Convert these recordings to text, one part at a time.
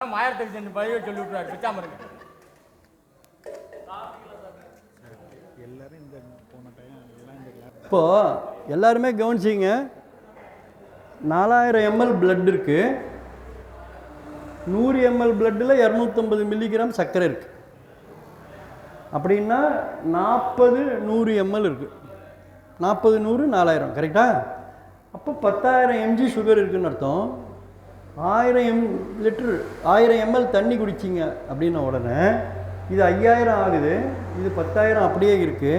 1000 பதிவே சொல்லி விட்டுறாரு பிச்சாம இருங்க. இப்போ எல்லாருமே கவனிச்சிங்க, 4000 ml பிளட் இருக்கு, 100 ml பிளட்டில் 250 மில்லிகிராம் சர்க்கரை இருக்கு. அப்படின்னா 40 100 ml இருக்கு. 40 100 4000 கரெக்டா? அப்போ 10,000 mg சுகர் இருக்குன்னு அர்த்தம். 1000 லிட்டர் 1000 ml தண்ணி குடிச்சிங்க அப்படின்ன உடனே இது 5000 ஆகுது, இது 10,000 அப்படியே இருக்குது.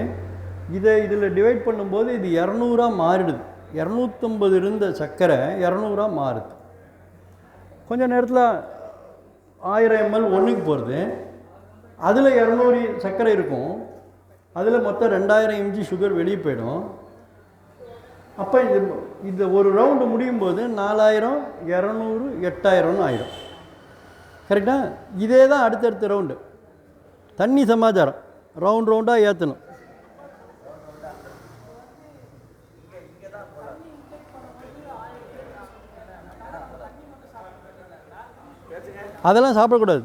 இதில் டிவைட் பண்ணும்போது இது 200 மாறிடுது. 250 இருந்த சர்க்கரை 200 மாறுது. கொஞ்சம் நேரத்தில் 1000 ml ஒன்றுக்கு போகிறது, அதில் 200 சர்க்கரை இருக்கும், அதில் மொத்தம் 2000 mg சுகர் வெளியே போயிடும். அப்போ இது ஒரு ரவுண்டு முடியும் போது 4000 200 8000 ஆயிடும். கரெக்டா? இதே தான் அடுத்தடுத்த ரவுண்டு. தண்ணி சமாச்சாரம் ரவுண்டாக ஏற்றணும். அதெல்லாம் சாப்பிடக்கூடாது.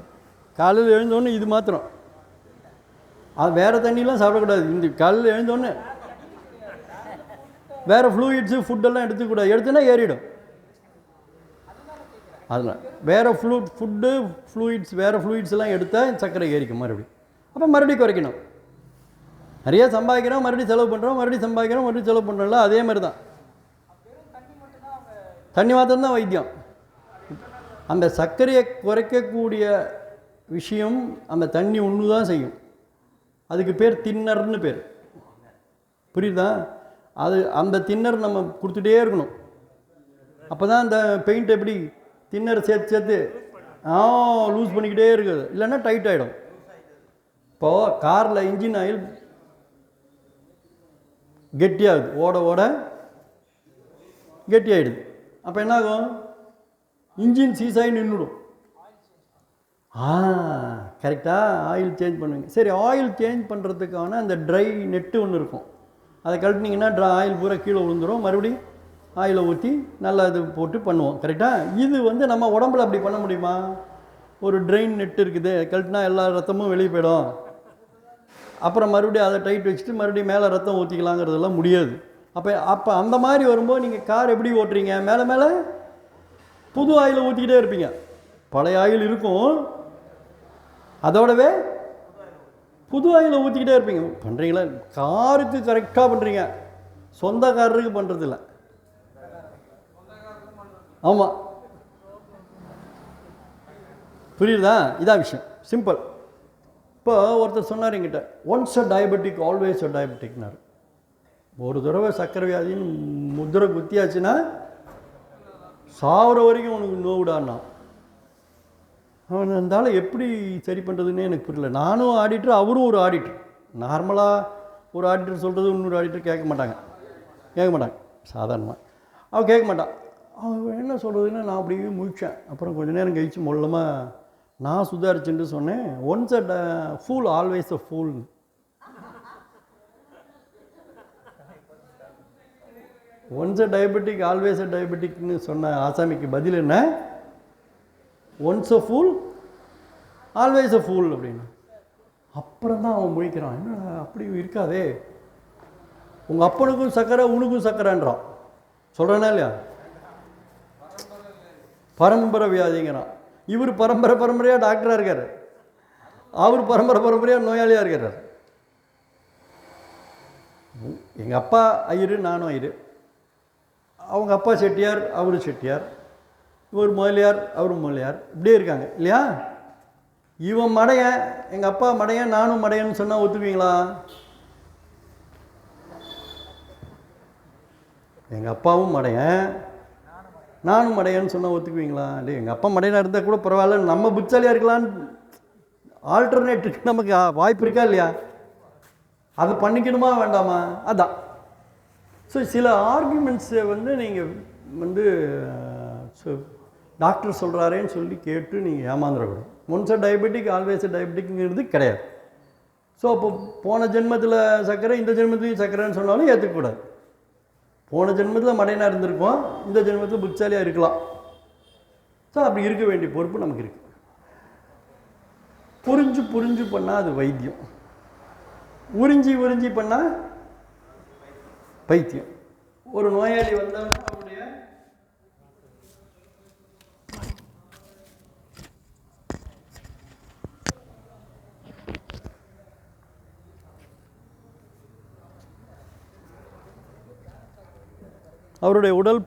காலையில் எழுந்தோடனே இது மாத்திரம், அது வேறு தண்ணிலாம் சாப்பிடக்கூடாது. இந்த காலையில் எழுந்தோடனே வேறு ஃப்ளூயிட்ஸு ஃபுட்டெல்லாம் எடுத்துக்கூடாது. எடுத்துனா ஏறிடும். அதெல்லாம் வேறு ஃபுட்டு ஃப்ளூயிட்ஸ் வேறு ஃப்ளூயிட்ஸ்லாம் எடுத்தால் சர்க்கரை ஏறிக்கும் மறுபடியும். அப்போ மறுபடியும் குறைக்கணும். நிறைய சம்பாதிக்கிறோம், மறுபடியும் செலவு பண்ணுறோம், மறுபடியும் சம்பாதிக்கிறோம், மறுபடியும் செலவு பண்ணுறோம்ல, அதே மாதிரி தான். தண்ணி மாத்திரம் தான் வைத்தியம். அந்த சர்க்கரையை குறைக்கக்கூடிய விஷயம் அந்த தண்ணி ஒன்று தான் செய்யும். அதுக்கு பேர் தின்னர்னு பேர். புரியுதா? அது அந்த தின்னர் நம்ம கொடுத்துட்டே இருக்கணும். அப்போ தான் அந்த பெயிண்ட் எப்படி தின்னர் சேர்த்து சேர்த்து லூஸ் பண்ணிக்கிட்டே இருக்குது, இல்லைன்னா டைட் ஆகிடும். இப்போது காரில் இன்ஜின் ஆயில் கெட்டியாகுது, ஓட ஓட கெட்டியாகிடுது. அப்போ என்னாகும்? இன்ஜின் சீஸாகி நின்றுடும். கரெக்டாக ஆயில் சேஞ்ச் பண்ணுவீங்க. சரி, ஆயில் சேஞ்ச் பண்ணுறதுக்கான அந்த ட்ரை நெட்டு ஒன்று இருக்கும், அதை கழட்டினீங்கன்னா ஆயில் பூரா கீழே விழுந்துடும். மறுபடியும் ஆயிலை ஊற்றி நல்லா இது போட்டு பண்ணுவோம். கரெக்டாக? இது நம்ம உடம்புல அப்படி பண்ண முடியுமா? ஒரு ட்ரெயின் நெட் இருக்குது, கழட்டினா எல்லா ரத்தமும் வெளியே போயிடும், அப்புறம் மறுபடியும் அதை டைட் வச்சுட்டு மறுபடியும் மேலே ரத்தம் ஊற்றிக்கலாங்கிறதெல்லாம் முடியாது. அப்போ அந்த மாதிரி வரும்போது நீங்கள் கார் எப்படி ஓட்டுறீங்க? மேலே மேலே புது ஆயிலை ஊற்றிக்கிட்டே இருப்பீங்க. பழைய ஆயில் இருக்கும், அதோடவே புது ஆயிலை ஊற்றிக்கிட்டே இருப்பீங்க. பண்ணுறீங்களா? காருக்கு கரெக்டாக பண்ணுறீங்க, சொந்த காரருக்கு பண்ணுறதில்ல. ஆமாம், புரியுதா? இதான் விஷயம், சிம்பிள். இப்போ ஒருத்தர் சொன்னார் என்கிட்ட, once a diabetic always a டயபெட்டிக்னார். ஒரு தடவை சர்க்கரை வியாதின்னு முத்திரை குத்தியாச்சுன்னா சாவர வரைக்கும் உனக்கு நோவுடான்னா. அவன் இருந்தாலும் எப்படி சரி பண்ணுறதுன்னே எனக்கு புரியல. நானும் ஆடிட்டர், அவரும் ஒரு ஆடிட்டர். நார்மலாக ஒரு ஆடிட்டர் சொல்கிறது இன்னொரு ஆடிட்டர் கேட்க மாட்டாங்க சாதாரணமாக. அவன் கேட்க மாட்டான். அவன் என்ன சொல்கிறதுன்னு நான் அப்படியே முழிச்சேன். அப்புறம் கொஞ்சம் நேரம் கழித்து மொல்லமாக நான் சுதாரிச்சுட்டு சொன்னேன், once a fool always a fool. Once a diabetic always a டயபெட்டிக்னு சொன்ன ஆசாமிக்கு பதில் என்ன? Once a fool always a fool அப்படின்னு. அப்புறம் தான் அவன் முழிக்கிறான், என்ன அப்படி இருக்காதே, உங்கள் அப்பனுக்கும் சக்கரை உனக்கும் சக்கரைன்றான். சொல்கிறேன்னா இல்லையா? பரம்பரை வியாதிங்கிறான். இவர் பரம்பரையாக டாக்டராக இருக்கார், அவர் பரம்பரையாக நோயாளியாக இருக்கார். எங்கள் அப்பா ஐயரு, நானும் ஐயரு. அவங்க அப்பா செட்டியார், அவரு செட்டியார். இவர் முதலியார், அவரும் முதலியார். இப்படியே இருக்காங்க இல்லையா? இவன் மடையன், எங்கள் அப்பா மடையன், நானும் மடையன்னு சொன்னால் ஒத்துக்குவீங்களா? எங்கள் அப்பாவும் மடையன், நானும் மடையன்னு சொன்னால் ஒத்துக்குவீங்களா? இல்லை, எங்கள் அப்பா மடையனாக இருந்தால் கூட பரவாயில்ல, நம்ம புட்சாலியாக இருக்கலான்னு ஆல்டர்னேட்டுக்கு நமக்கு வாய்ப்பு இருக்கா இல்லையா? அதை பண்ணிக்கணுமா வேண்டாமா? அதான். ஸோ சில ஆர்குமெண்ட்ஸை நீங்கள் டாக்டர் சொல்கிறாரேன்னு சொல்லி கேட்டு நீங்கள் ஏமாந்துடக்கூடாது. Once a diabetic always a டயபெட்டிக்ங்கிறது கிடையாது. ஸோ அப்போ போன ஜென்மத்தில் சர்க்கரை, இந்த ஜென்மத்துலையும் சர்க்கரைன்னு சொன்னாலும் ஏற்றுக்கக்கூடாது. போன ஜென்மத்தில் மடையனாக இருந்திருக்கோம், இந்த ஜென்மத்தில் புட்சாலியாக இருக்கலாம். ஸோ அப்படி இருக்க வேண்டிய பொறுப்பு நமக்கு இருக்குது. புரிஞ்சு புரிஞ்சு பண்ணால் அது வைத்தியம், உறிஞ்சி உறிஞ்சி பண்ணால் பைத்தியம். ஒரு நோயாளி வந்தாலும் அவருடைய உடல்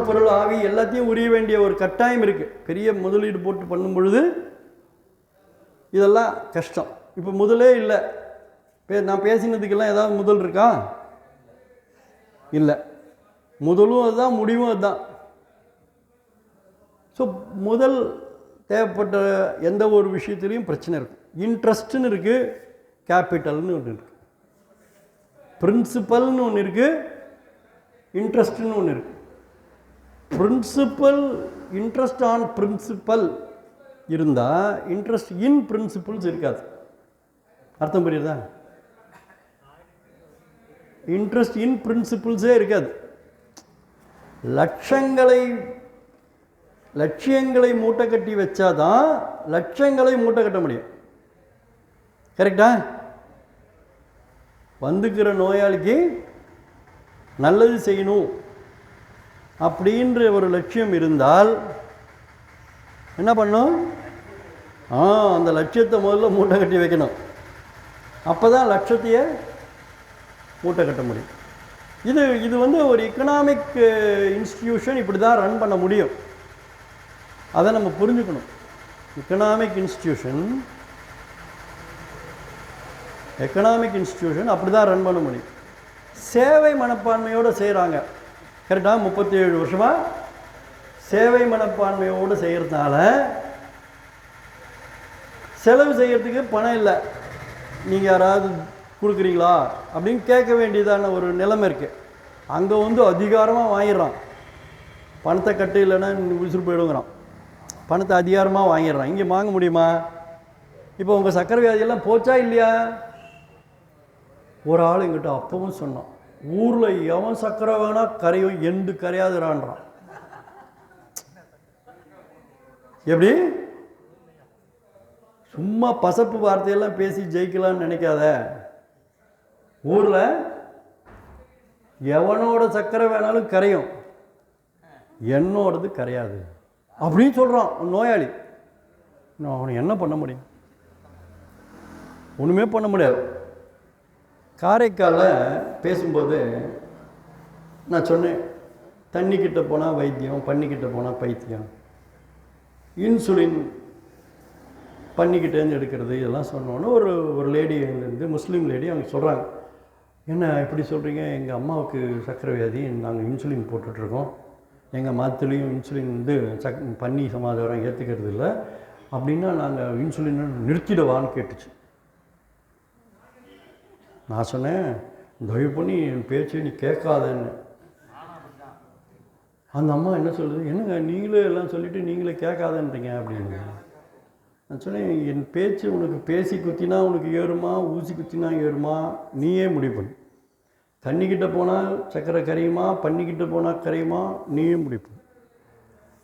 பொருள் ஆவி எல்லாத்தையும் உரிய வேண்டிய ஒரு கட்டாயம் இருக்குது. பெரிய முதலீடு போட்டு பண்ணும் பொழுது இதெல்லாம் கஷ்டம். இப்போ முதலே இல்லை. நான் பேசினதுக்கெல்லாம் ஏதாவது முதல் இருக்கா? இல்லை. முதலும் அதுதான், முடிவும் அதுதான். ஸோ முதல் தேவைப்பட்ட எந்த ஒரு விஷயத்துலையும் பிரச்சனை இருக்கும். இன்ட்ரெஸ்ட்னு இருக்குது, கேபிட்டல்னு ஒன்று இருக்குது, பிரின்சிபல்னு ஒன்று இருக்குது, இன்ட்ரெஸ்ட்னு ஒன்று இருக்குது. பிரின்சிபல், இன்ட்ரெஸ்ட் ஆன் பிரின்சிபல் இருந்தால் இன்ட்ரெஸ்ட் இன் பிரின்சிபல்ஸ் இருக்காது. அர்த்தம் புரியுதா? இன்ட்ரெஸ்ட் இன் பிரின்சிபல்ஸே இருக்காது. லட்சியங்களை மூட்டை கட்டி வச்சாதான் லட்சங்களை மூட்டை கட்ட முடியும். கரெக்டா? வந்துக்கிற நோயாளிக்கு நல்லது செய்யணும் அப்படின்ற ஒரு லட்சியம் இருந்தால் என்ன பண்ணும்? அந்த லட்சியத்தை முதல்ல மூட்டை கட்டி வைக்கணும். அப்போ தான் லட்சத்தையே மூட்டை கட்ட முடியும். இது ஒரு எக்கனாமிக் இன்ஸ்டிடியூஷன் இப்படி தான் ரன் பண்ண முடியும். அதை நம்ம புரிஞ்சுக்கணும். எக்கனாமிக் இன்ஸ்டிடியூஷன் அப்படி தான் ரன் பண்ண முடியும். சேவை மனப்பான்மையோடு செய்கிறாங்க. கரெக்டாக 37 வருஷமாக சேவை மனப்பான்மையோடு செய்கிறதுனால செலவு செய்கிறதுக்கு பணம் இல்லை. நீங்கள் யாராவது கொடுக்குறீங்களா அப்படின்னு கேட்க வேண்டியதான ஒரு நிலைமை இருக்குது. அங்கே அதிகாரமாக வாங்கிடுறான். பணத்தை கட்டு, இல்லைன்னா விசிறு போயிடுங்கிறான். பணத்தை அதிகாரமாக வாங்கிடுறான். இங்கே வாங்க முடியுமா? இப்போ உங்கள் சக்கரை வியாதியெல்லாம் போச்சா இல்லையா? ஒரு ஆள் எங்கிட்ட அப்பவும் சொன்னான், ஊரில் எவன் சக்கரை வேணா கரையும், எண்டு கரையாதுறான்றான். எப்படி? சும்மா பசப்பு வார்த்தையெல்லாம் பேசி ஜெயிக்கலான்னு நினைக்காத. ஊரில் எவனோட சக்கரை வேணாலும் கரையும், என்னோடது கரையாது அப்படின்னு சொல்கிறான் நோயாளி. நான் அவனை என்ன பண்ண முடியும்? ஒன்றுமே பண்ண முடியாது. காரைக்காலில் பேசும்போது நான் சொன்னேன், தண்ணிக்கிட்ட போனால் வைத்தியம், பண்ணிக்கிட்ட போனால் பைத்தியம், இன்சுலின் பண்ணிக்கிட்டேருந்து எடுக்கிறது, இதெல்லாம் சொன்னோன்னே ஒரு லேடி இருந்து, முஸ்லீம் லேடி, அவங்க சொல்கிறாங்க, என்ன இப்படி சொல்கிறீங்க? எங்கள் அம்மாவுக்கு சக்கரை வியாதி, நாங்கள் இன்சுலின் போட்டுட்ருக்கோம், எங்கள் மதத்துலேயும் இன்சுலின் பண்ணி சமாதானம் ஏற்றுக்கிறது இல்லை அப்படின்னா நாங்கள் இன்சுலின் நிறுத்திடவான்னு கேட்டுச்சு. நான் சொன்னேன், தயவு பண்ணி என் பேச்சு நீ கேட்காதன்னு. அந்த அம்மா என்ன சொல்லுது, என்னங்க நீங்களே எல்லாம் சொல்லிவிட்டு நீங்களே கேட்காதன்றீங்க அப்படின்னு. நான் சொன்னேன், என் பேச்சு உனக்கு பேசி குத்தினா உனக்கு ஏறுமா, ஊசி குத்தினா ஏறுமா, நீயே முடிவு பண்ணு. தண்ணிக்கிட்ட போனால் சக்கரை கரையுமா, பண்ணிக்கிட்ட போனால் கரையுமா, நீயே முடிவு பண்ணு.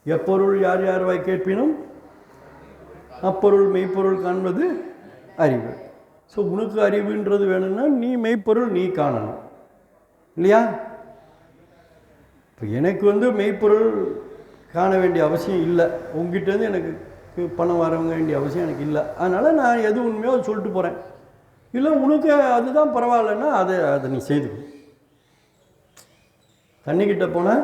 எப்பொருள் யார் யார் வாய் கேட்பினும் அப்பொருள் மெய்ப்பொருள் காண்பது அறிவு. ஸோ உனக்கு அறிவுன்றது வேணும்னா நீ மெய்ப்பொருள் நீ காணணும் இல்லையா? இப்போ எனக்கு மெய்ப்பொருள் காண வேண்டிய அவசியம் இல்லை. உங்ககிட்டேருந்து எனக்கு பணம் வர வேண்டிய அவசியம் எனக்கு இல்லை. அதனால் நான் எது உண்மையோ அதை சொல்லிட்டு போகிறேன். இல்லை உனக்கு அதுதான் பரவாயில்லன்னா அதை நீ செய்துக்கோ. தண்ணிக்கிட்ட போனால்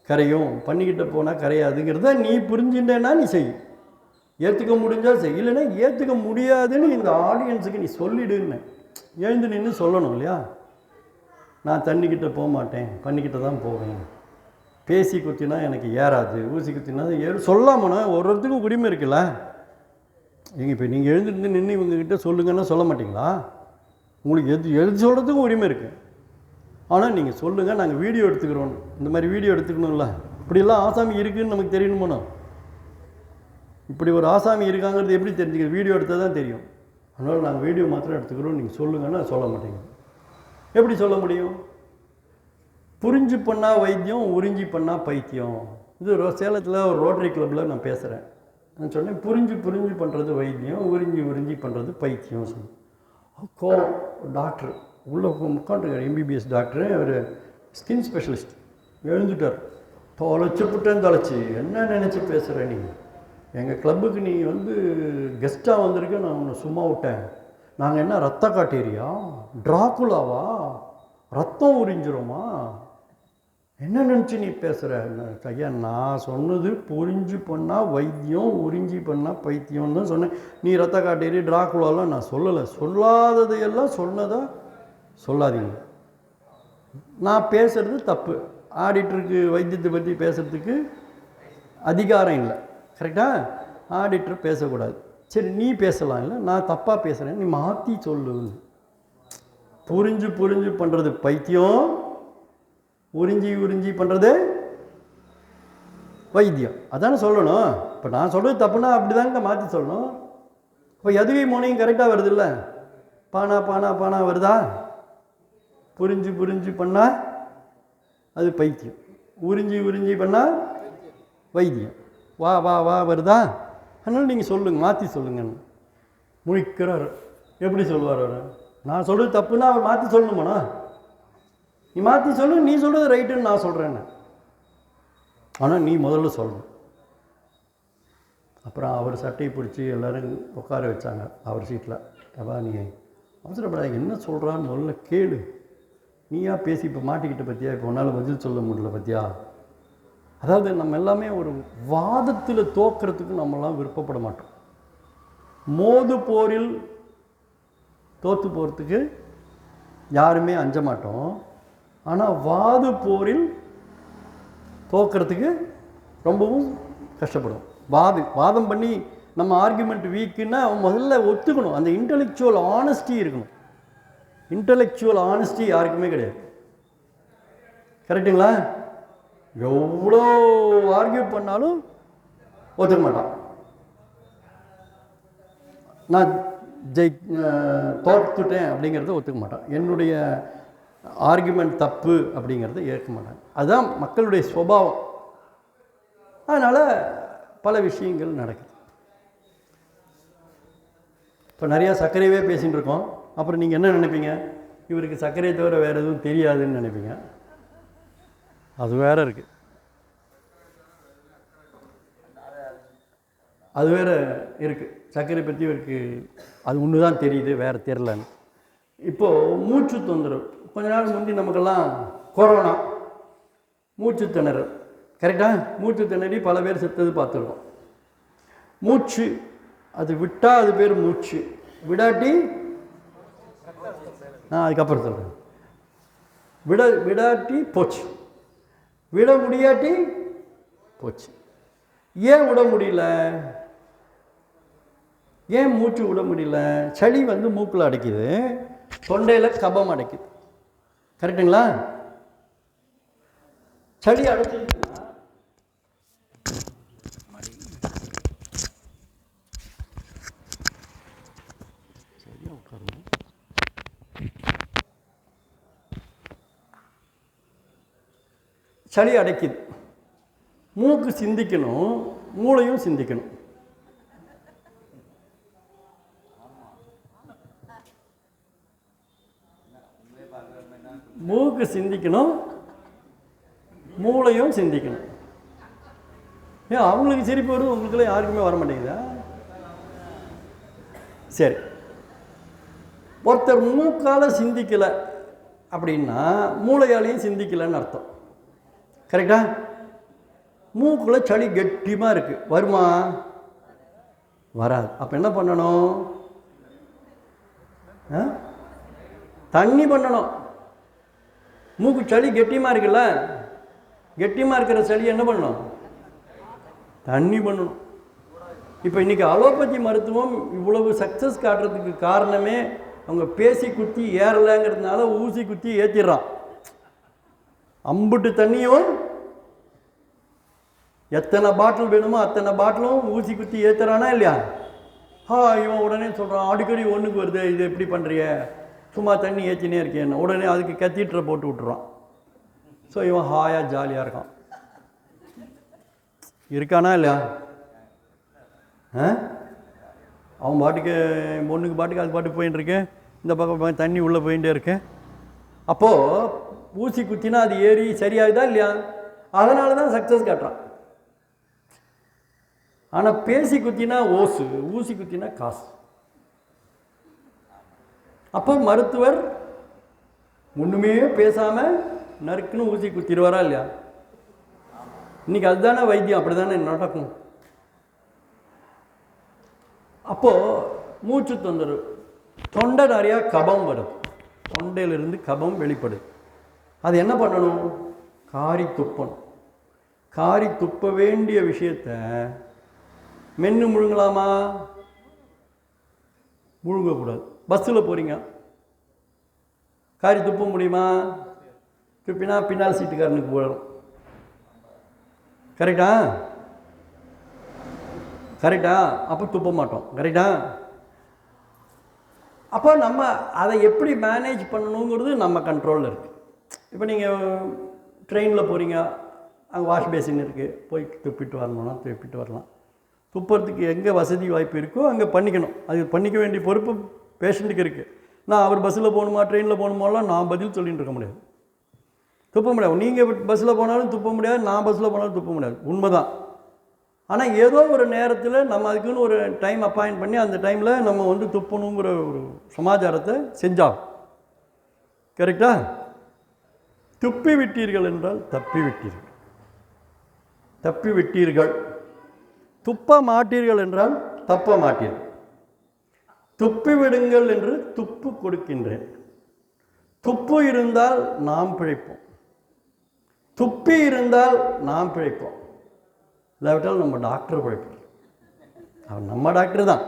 கரையும், பண்ணிக்கிட்ட போனால் கரையாதுங்கிறத நீ புரிஞ்சுட்டேன்னா நீ செய். ஏற்றுக்க முடிஞ்சால் செய், இல்லைன்னா ஏற்றுக்க முடியாதுன்னு இந்த ஆடியன்ஸுக்கு நீ சொல்லிடுன்னு எழுந்து நின்று சொல்லணும் இல்லையா? நான் தண்ணிக்கிட்ட போக மாட்டேன், பண்ணிக்கிட்ட தான் போவேன், பேசி குத்தினா எனக்கு ஏறாது, ஊசி குத்தினா சொல்லாமண்ணா ஒருத்தருக்கும் உரிமை இருக்குல்ல. இப்போ நீங்கள் எழுந்துட்டு நின்று இவங்ககிட்ட சொல்லுங்கன்னா சொல்ல மாட்டிங்களா? உங்களுக்கு எது சொல்கிறதுக்கும் உரிமை இருக்குது. ஆனால் நீங்கள் சொல்லுங்கள், நாங்கள் வீடியோ எடுத்துக்கிறோம். இந்த மாதிரி வீடியோ எடுத்துக்கணும்ல. இப்படிலாம் ஆசாமி இருக்குதுன்னு நமக்கு தெரியணுமோண்ணா. இப்படி ஒரு ஆசாமி இருக்காங்கிறது எப்படி தெரிஞ்சுக்கிறது? வீடியோ எடுத்தால் தான் தெரியும். அதனால் நாங்கள் வீடியோ மாத்திரம் எடுத்துக்கிறோம், நீங்கள் சொல்லுங்கன்னா சொல்ல மாட்டீங்க. எப்படி சொல்ல முடியும்? புரிஞ்சு பண்ணால் வைத்தியம், உறிஞ்சி பண்ணால் பைத்தியம். இது சேலத்தில் ஒரு ரோட்டரி கிளப்பில் நான் பேசுகிறேன். நான் சொன்னேன், புரிஞ்சு பண்ணுறது வைத்தியம், உறிஞ்சி பண்ணுறது பைத்தியம் சொன்னேன். டாக்டர் உள்ள உட்காந்துருக்கார், எம்பிபிஎஸ் டாக்டரு, அவர் ஸ்கின் ஸ்பெஷலிஸ்ட். எழுந்துட்டார். தொலைச்சி என்ன நினச்சி பேசுகிற நீ? எங்கள் கிளப்புக்கு நீ கெஸ்ட்டாக வந்திருக்க, நான் உன்னை சும்மா விட்டேன். நாங்கள் என்ன ரத்த காட்டேரியா, டிராகுலாவா, ரத்தம் உறிஞ்சிரோமா? என்ன நினச்சி நீ பேசுகிற? ஐயா, நான் சொன்னது புரிஞ்சு பண்ணால் வைத்தியம், உறிஞ்சி பண்ணால் பைத்தியம் தான் சொன்னேன். நீ ரத்த காட்டேரி டிராகுலாலாம் நான் சொல்லலை. சொல்லாததையெல்லாம் சொன்னதா சொல்லாதீங்க. நான் பேசுகிறது தப்பு. ஆடிட்டருக்கு வைத்தியத்தை பற்றி பேசுகிறதுக்கு அதிகாரம் இல்லை, கரெக்டாக? ஆடிட்டர் பேசக்கூடாது. சரி, நீ பேசலாம், இல்லை நான் தப்பாக பேசுகிறேன், நீ மாற்றி சொல்லு. புரிஞ்சு பண்ணுறது பைத்தியம், உறிஞ்சி பண்ணுறது வைத்தியம். அதானே சொல்லணும். இப்போ நான் சொல்கிறது தப்புனா அப்படி தாங்க மாற்றி சொல்லணும். இப்போ எதுகை மோனையும் கரெக்டாக வருது இல்லை? பானா வருதா? புரிஞ்சு பண்ணால் அது பைத்தியம், உறிஞ்சி பண்ணால் வைத்தியம். வா வருதா? அதனால் நீங்கள் சொல்லுங்கள், மாற்றி சொல்லுங்கன்னு முழிக்கிறார். எப்படி சொல்லுவார் அவர்? நான் சொல்கிறது தப்புன்னா அவர் மாற்றி சொல்லணுமாண்ணா? நீ மாற்றி சொல்லு, நீ சொல்கிறது ரைட்டுன்னு நான் சொல்கிறேன்னு. ஆனால் நீ முதல்ல சொல்லணும். அப்புறம் அவர் சட்டையை பிடிச்சி எல்லோரும் உட்கார வச்சாங்க அவர் சீட்டில். அப்பா, நீ அவசரப்படாத, என்ன சொல்கிறான்னு முதல்ல கேளு. நீயா பேசி இப்போ மாட்டிக்கிட்ட பற்றியா? இப்போ உன்னால் பதில் சொல்ல முடியல பற்றியா? அதாவது நம்ம எல்லாமே ஒரு வாதத்தில் தோக்கிறதுக்கு நம்மளாம் விருப்பப்பட மாட்டோம். மோது போரில் தோற்று போகிறதுக்கு யாருமே அஞ்ச மாட்டோம். ஆனால் வாது போரில் தோக்கிறதுக்கு ரொம்பவும் கஷ்டப்படும். வாதம் பண்ணி நம்ம ஆர்குமெண்ட் வீக்குன்னா முதல்ல ஒத்துக்கணும். அந்த இன்டெலெக்சுவல் ஆனஸ்டி இருக்கணும். இன்டெலெக்சுவல் ஆனஸ்டி யாருக்குமே கிடையாது, கரெக்டுங்களா? எவ்வளோ ஆர்கியூ பண்ணாலும் ஒத்துக்க மாட்டான். நான் தோற்றுட்டேன் அப்படிங்கிறத ஒத்துக்க மாட்டான். என்னுடைய ஆர்குமெண்ட் தப்பு அப்படிங்கிறத ஏற்க மாட்டாங்க. அதுதான் மக்களுடைய சுபாவம். அதனால் பல விஷயங்கள் நடக்குது. இப்போ நிறையா சர்க்கரையவே பேசிகிட்டு இருக்கோம். அப்புறம் நீங்கள் என்ன நினைப்பீங்க? இவருக்கு சர்க்கரையை தவிர வேறு எதுவும் தெரியாதுன்னு நினைப்பீங்க. அது வேற இருக்குது. அது வேறு இருக்குது. சர்க்கரை பற்றி இவருக்கு அது ஒன்று தான் தெரியுது, வேறு தெரிலன்னு. இப்போது மூச்சு தொந்தரவு. கொஞ்ச நாள் முந்தி நமக்கெல்லாம் கொரோனா, மூச்சு திணறல், கரெக்டாக? மூச்சு திணறி பல பேர் செத்தது பார்த்துருக்கோம். மூச்சு அது விட்டால் அது பேர் மூச்சு, விடாட்டி அதுக்கப்புறம் சொல்கிறேன். விடாட்டி போச்சு, விட முடியாட்டி போச்சு. ஏன் விட முடியல? ஏன் மூச்சு விட முடியல? சளி மூக்கில் அடைக்குது, தொண்டையில் கபம் அடைக்குது, கரெக்டுங்களா? சளி அடைச்சிருக்குன்னா சரியா உட்காருங்க. சளி அடைக்குது, மூக்கு சிந்திக்கணும், மூளையும் சிந்திக்கணும். மூக்கு சிந்திக்கணும், மூளையும் சிந்திக்கணும். ஏன் அவங்களுக்கு சிரிப்பு வருது, உங்களுக்குலாம் யாருக்குமே வர மாட்டேங்குதா? சரி, ஒருத்தர் மூக்கால் சிந்திக்கலை அப்படின்னா மூளையாலையும் சிந்திக்கலைன்னு அர்த்தம், கரெக்டா? மூக்கில் சளி கெட்டியமாக இருக்குது, வருமா? வராது. அப்போ என்ன பண்ணணும்? தண்ணி பண்ணணும். மூக்கு சளி கெட்டியமாக இருக்குல்ல, கெட்டியமாக இருக்கிற சளி என்ன பண்ணணும்? தண்ணி பண்ணணும். இப்போ இன்றைக்கி அலோபதி மருத்துவம் இவ்வளவு சக்ஸஸ் காட்டுறதுக்கு காரணமே அவங்க பேசி குத்தி ஏறலைங்கிறதுனால ஊசி குத்தி ஏற்றிடுறான். அம்புட்டு தண்ணியும் எத்தனை பாட்டில் வேணுமோ அத்தனை பாட்டிலும் ஊசி குத்தி ஏற்றுறானா இல்லையா? இவன் உடனே சொல்கிறான், அடிக்கடி ஒன்றுக்கு வருது, இது எப்படி பண்ணுறிய, சும்மா தண்ணி ஏற்றினே இருக்கேன்னு. உடனே அதுக்கு கத்தீட்டரை போட்டு விட்டுறான். ஸோ இவன் ஹாயாக ஜாலியாக இருக்கான். இருக்கானா இல்லையா? அவன் பாட்டுக்கு பொண்ணுக்கு பாட்டுக்கு அது பாட்டுக்கு போயின்னு இருக்கேன், இந்த பக்கம் தண்ணி உள்ளே போயிட்டே இருக்கேன். அப்போது ஊசி குத்தினா அது ஏறி சரியாகுதா இல்லையா? அதனால தான் சக்ஸஸ் காட்டுறான். ஆனால் பேசி குத்தினா ஓசு, ஊசி குத்தினா காசு. அப்போ மருத்துவர் ஒன்றுமே பேசாமல் நறுக்குன்னு ஊசி குத்திடுவாரா இல்லையா? இன்னைக்கு அதுதானே வைத்தியம், அப்படி தானே நடக்கும். அப்போது மூச்சு தொந்தரவு, தொண்டை நிறையா கபம் வருது, தொண்டையிலிருந்து கபம் வெளிப்படுது. அது என்ன பண்ணணும்? காரி துப்பணும். காரி துப்ப வேண்டிய விஷயத்த மென்று முழுங்கலாமா? முழுங்கக்கூடாது. பஸ்ஸில் போகிறீங்க, காரி துப்ப முடியுமா? துப்பினா பின்னால் சீட்டுக்காரனுக்கு போயிடும். கரெக்டா? கரெக்டா? அப்போ துப்ப மாட்டோம். கரெக்டா? அப்போ நம்ம அதை எப்படி மேனேஜ் பண்ணணுங்கிறது நம்ம கண்ட்ரோலில் இருக்குது. இப்போ நீங்கள் ட்ரெயினில் போகிறீங்க, அங்கே வாஷ் பேசின் இருக்குது, போய் துப்பிட்டு வரணும்னா துப்பிட்டு வரலாம். துப்புறதுக்கு எங்கே வசதி வாய்ப்பு இருக்கோ அங்கே பண்ணிக்கணும். அது பண்ணிக்க வேண்டிய பொறுப்பு பேஷண்ட்டுக்கு இருக்குது. நான் அவர் பஸ்ஸில் போகணுமா ட்ரெயினில் போகணுமாலாம் நான் பதில் சொல்லிகிட்டு இருக்க முடியாது, துப்ப முடியாது. நீங்கள் பஸ்ஸில் போனாலும் துப்ப முடியாது, நான் பஸ்ஸில் போனாலும் துப்ப முடியாது, உண்மைதான். ஆனால் ஏதோ ஒரு நேரத்தில் நம்ம அதுக்குன்னு ஒரு டைம் அப்பாயிண்ட் பண்ணி அந்த டைமில் நம்ம வந்து துப்பணுங்கிற ஒரு சமாச்சாரத்தை செஞ்சாகும். கரெக்டா? துப்பி விட்டீர்கள் என்றால் தப்பி விட்டீர்கள், தப்பி விட்டீர்கள். துப்ப மாட்டீர்கள் என்றால் தப்ப மாட்டீர்கள். துப்பி விடுங்கள் என்று துப்பு கொடுக்கின்றேன். துப்பு இருந்தால் நாம் பிழைப்போம், துப்பி இருந்தால் நாம் பிழைப்போம். இல்லாவிட்டால் நம்ம டாக்டர் பிழைப்பார். அவர் நம்ம டாக்டர் தான்,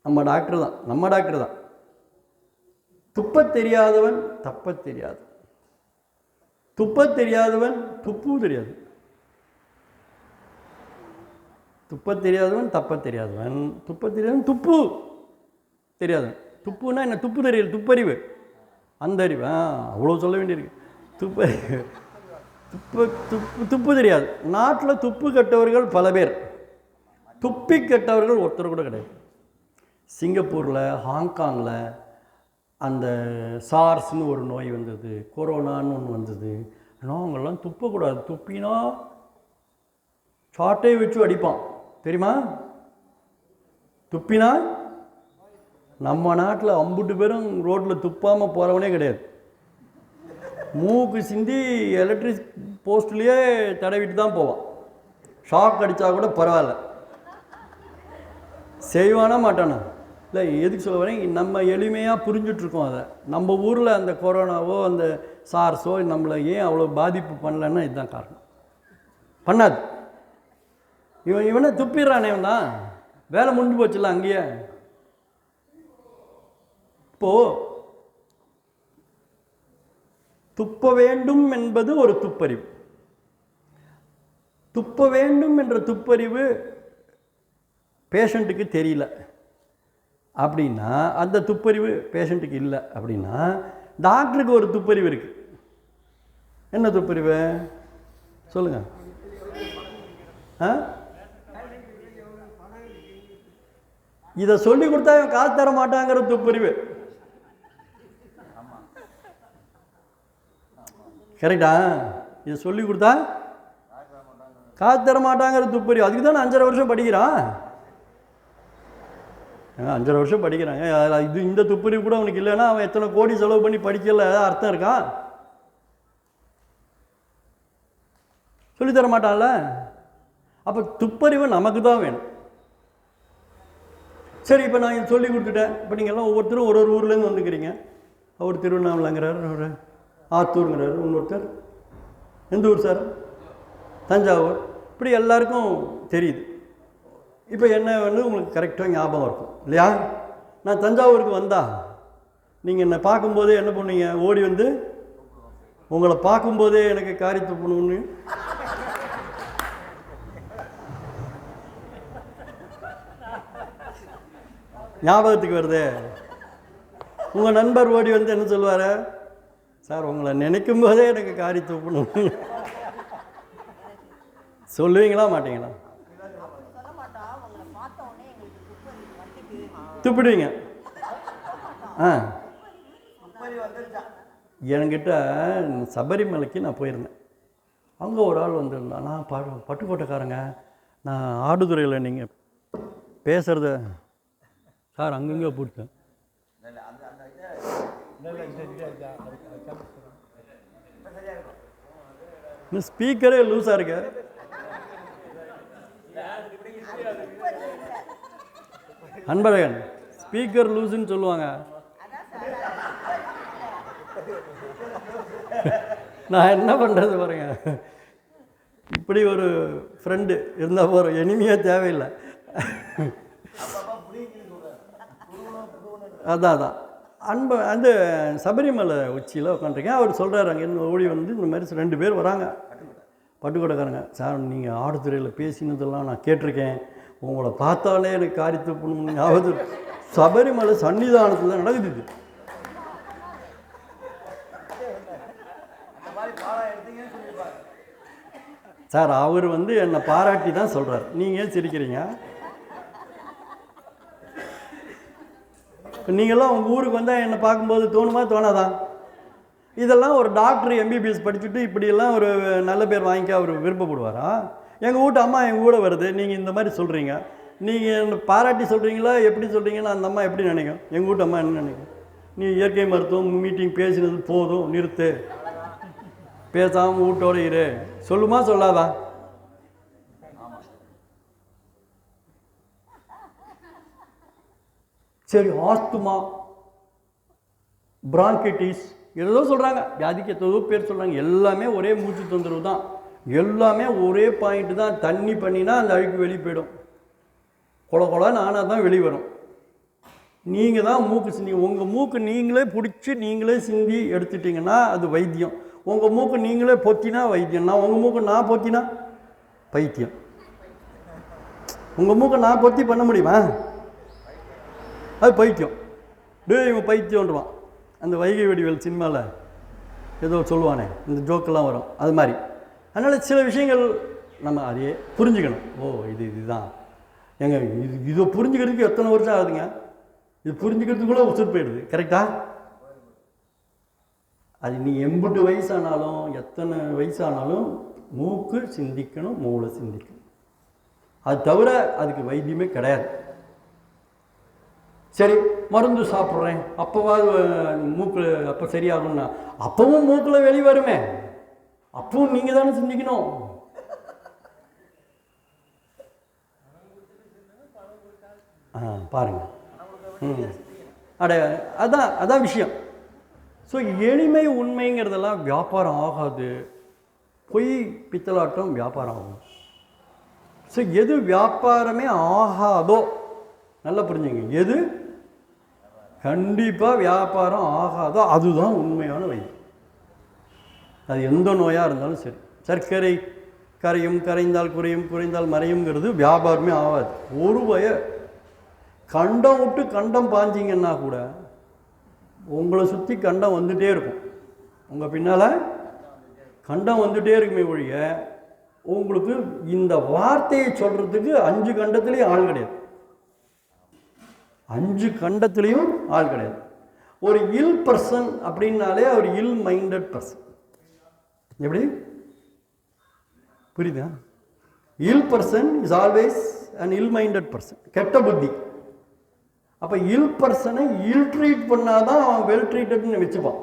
நம்ம டாக்டர் தான், நம்ம டாக்டர் தான். துப்ப தெரியாதவன் தப்ப தெரியாது, துப்ப தெரியாதவன் துப்பு தெரியாது. துப்ப தெரியாதவன் தப்ப தெரியாதவன், துப்ப தெரியாதவன் துப்பு தெரியாதவன். துப்புன்னா என்ன? துப்பு தெரியல, துப்பறிவு, அந்த அறிவு. அவ்வளோ சொல்ல வேண்டியிருக்கு. துப்பறிவு, துப்பு துப்பு துப்பு தெரியாது. நாட்டில் துப்பு கெட்டவர்கள் பல பேர், துப்பி கெட்டவர்கள் ஒருத்தர் கூட கிடையாது. சிங்கப்பூரில், ஹாங்காங்கில் அந்த சார்ஸ்னு ஒரு நோய் வந்தது, கொரோனான்னு ஒன்று வந்தது. ஆனால் அவங்கெல்லாம் துப்பக்கூடாது. துப்பினா சாட்டையை வச்சு அடிப்பான், தெரியுமா? துப்பினா நம்ம நாட்டில் 50 பேரும் ரோட்டில் துப்பாமல் போகிறவனே கிடையாது. மூக்கு சிந்தி எலக்ட்ரிக் போஸ்ட்லேயே தடவிட்டு தான் போவான். ஷாக் அடித்தா கூட பரவாயில்ல. செய்வானா மாட்டானா? இல்லை, எதுக்கு சொல்ல வரேன், நம்ம எளிமையாக புரிஞ்சிட்ருக்கோம் அதை. நம்ம ஊரில் அந்த கொரோனாவோ அந்த சார்ஸோ நம்மளை ஏன் அவ்வளோ பாதிப்பு பண்ணலன்னா இதுதான் காரணம். பண்ணாது. இவனை துப்பிடுறானே, இவன் தான் வேலை முடிஞ்சு போச்சுல அங்கேயே. இப்போது துப்ப வேண்டும் என்பது ஒரு துப்பறிவு. துப்ப வேண்டும் என்ற துப்பறிவு பேஷண்ட்டுக்கு தெரியல அப்படின்னா, அந்த துப்பறிவு பேஷண்ட்டுக்கு இல்லை அப்படின்னா, டாக்டருக்கு ஒரு துப்பறிவு இருக்குது. என்ன துப்பறிவு சொல்லுங்க? இதை சொல்லி கொடுத்தா இவன் காசு தர மாட்டாங்கிற துப்பறிவு. கரெக்டா? இதை சொல்லி கொடுத்தா காசு தர மாட்டாங்கிற துப்பறிவு. அதுக்கு தான் 5.5 வருஷம் படிக்கிறான். 5.5 வருஷம் படிக்கிறாங்க. இது இந்த துப்பறிவு கூட அவனுக்கு இல்லைன்னா அவன் எத்தனை கோடி செலவு பண்ணி படிக்கல அர்த்தம் இருக்கா? சொல்லித்தர மாட்டான்ல. அப்போ துப்பறிவு நமக்கு தான் வேணும். சரி, இப்போ நான் இது சொல்லி கொடுத்துட்டேன். இப்போ நீங்கள்லாம் ஒவ்வொருத்தரும் ஒரு ஊர்லேருந்து வந்துக்கிறீங்க. அவர் திருவண்ணாமலைங்கிறார், அவர் ஆத்தூருங்கிறாரு, இன்னொருத்தர் எந்த ஊர் சார்? தஞ்சாவூர். இப்படி எல்லாருக்கும் தெரியுது. இப்போ என்ன வந்து உங்களுக்கு கரெக்டாக ஞாபகம் இருக்கும் இல்லையா? நான் தஞ்சாவூருக்கு வந்தா நீங்கள் என்னை பார்க்கும்போதே என்ன பண்ணுவீங்க? ஓடி வந்து உங்களை பார்க்கும்போதே எனக்கு காரி துப்பணும்னு ஞாபகத்துக்கு வருது. உங்கள் நண்பர் ஓடி வந்து என்ன சொல்லுவார்? சார், உங்களை நினைக்கும் போதே எனக்கு காரி துப்பணும். சொல்லுவீங்களா மாட்டீங்களா? துப்பிடுவீங்க. ஆ, என்கிட்ட சபரிமலைக்கு நான் போயிருந்தேன். அங்கே ஒரு ஆள் வந்திருந்தான். நான் பட்டுக்கோட்டைக்காரங்க, நான் ஆடுதுறையில் நீங்கள் பேசுகிறத சார் அங்கங்கே போட்டேன். இன்னும் ஸ்பீக்கரே லூஸாக இருக்க. அன்பழகன், ஸ்பீக்கர் லூஸுன்னு சொல்லுவாங்க. நான் என்ன பண்ணுறது பாருங்க. இப்படி ஒரு ஃப்ரெண்டு இருந்தால் போகிறோம், எனிமையாக தேவையில்லை. அதான் அந்த சபரிமலை உச்சியில் உட்காந்துருக்கேன். அவர் சொல்கிறார், அங்கே இருந்து ஓடி வந்து இந்த மாதிரி 2 பேர் வராங்க, பட்டுக்கோட்டைக்காரங்க. சார், நீங்கள் ஆடுதுறையில் பேசினதெல்லாம் நான் கேட்டிருக்கேன், உங்களை பார்த்தாலே எனக்கு காரியத்தை பண்ணணும் ஞாபகம். சபரிமலை சன்னிதானத்தில் தான் நடக்குது இது. சார், அவர் வந்து என்னை பாராட்டி தான் சொல்கிறார். நீங்கள் ஏன் சிரிக்கிறீங்க? நீங்கள்லாம் உங்கள் ஊருக்கு வந்தால் என்னை பார்க்கும்போது தோணுமா தோணாதான்? இதெல்லாம் ஒரு டாக்டர் எம்பிபிஎஸ் படிச்சுட்டு இப்படியெல்லாம் ஒரு நல்ல பேர் வாங்கிக்க அவர் விருப்பப்படுவாரா? எங்கள் வீட்டு அம்மா எங்கள் கூட வருது, நீங்கள் இந்த மாதிரி சொல்கிறீங்க, நீங்கள் என்னை பாராட்டி சொல்கிறீங்களா எப்படி சொல்கிறீங்கன்னா அந்த அம்மா எப்படி நினைக்கும்? எங்கள் வீட்டு அம்மா என்ன நினைக்கும்? நீ இயற்கை மருத்துவம் மீட்டிங் பேசினது போதும், நிறுத்து, பேசாமல் வீட்டோடு இரு, சொல்லுமா சொல்லாதா? சரி, ஆஸ்துமா, பிரான்கைட்டிஸ் ஏதோ சொல்கிறாங்க, வியாதிக்கு ஏதோ பேர் சொல்கிறாங்க. எல்லாமே ஒரே மூச்சு தொந்தரவு தான், எல்லாமே ஒரே பாயிண்ட் தான். தண்ணி பண்ணினா அந்த அழுக்கு வெளியே போயிடும், கொலன்னு ஆனால் தான் வெளியே வரும். நீங்கள் தான் மூக்கு சிந்தி, உங்கள் மூக்கு நீங்களே பிடிச்சி நீங்களே சிந்தி எடுத்துட்டிங்கன்னா அது வைத்தியம். உங்கள் மூக்கு நீங்களே பொத்தினா வைத்தியம். நான் உங்கள் மூக்கு நான் பொத்தினா பைத்தியம். உங்கள் மூக்கை நான் பொத்தி பண்ண முடியுமா? அது பைத்தியம். இவன் பைத்தியம்ன்றான். அந்த வைகை வடிவேல் சினிமாவில் ஏதோ சொல்லுவானே, இந்த ஜோக்கெல்லாம் வரும், அது மாதிரி. அதனால் சில விஷயங்கள் நம்ம அதையே புரிஞ்சுக்கணும். ஓ, இதுதான் எங்க இதை புரிஞ்சுக்கிறதுக்கு எத்தனை வருஷம் ஆகுதுங்க? இது புரிஞ்சுக்கிறதுக்குள்ளே உசுர் போயிடுது. கரெக்டாக? அது நீ 80 வயசானாலும் எத்தனை வயசானாலும் மூக்கு சிந்திக்கணும், மூளை சிந்திக்கணும். அது தவிர அதுக்கு வைத்தியமே கிடையாது. சரி, மருந்து சாப்பிட்றேன், அப்போவாது மூக்கு அப்போ சரியாகும்னா, அப்பவும் மூக்கில் வெளி வருமே, அப்பவும் நீங்கள் தானே சிந்திக்கணும். பாருங்க. அதான் விஷயம். ஸோ எளிமை உண்மைங்கிறதெல்லாம் வியாபாரம் ஆகாது. பொய் பித்தலாட்டம் வியாபாரம் ஆகும். ஸோ எது வியாபாரமே ஆகாதோ நல்லா புரிஞ்சுங்க, எது கண்டிப்பாக வியாபாரம் ஆகாதோ அதுதான் உண்மையான வைத்தியம். அது எந்த நோயாக இருந்தாலும் சரி. சர்க்கரை கரையும், கரைந்தால் குறையும், குறைந்தால் மறையுங்கிறது வியாபாரமே ஆகாது. ஒரு கண்டம் விட்டு கண்டம் பாஞ்சிங்கன்னா கூட உங்களை சுற்றி கண்டம் வந்துகிட்டே இருக்கும். உங்கள் பின்னால் கண்டம் வந்துகிட்டே இருக்குமே ஒழிய உங்களுக்கு இந்த வார்த்தையை சொல்கிறதுக்கு 5 கண்டத்துலேயும் ஆள் கிடையாது. 5 கண்டத்துலேயும் ஆள் கிடையாது. ஒரு இல் பர்சன் அப்படின்னாலே அவர் இல் மைண்டட் பர்சன். எப்படி புரியுதா? Ill person is always an ill minded person, கெட்ட புத்தி. அப்போ இல் பர்சனை இல் ட்ரீட் பண்ணாதான் அவன் வெல் ட்ரீட்டட்னு வச்சுப்பான்.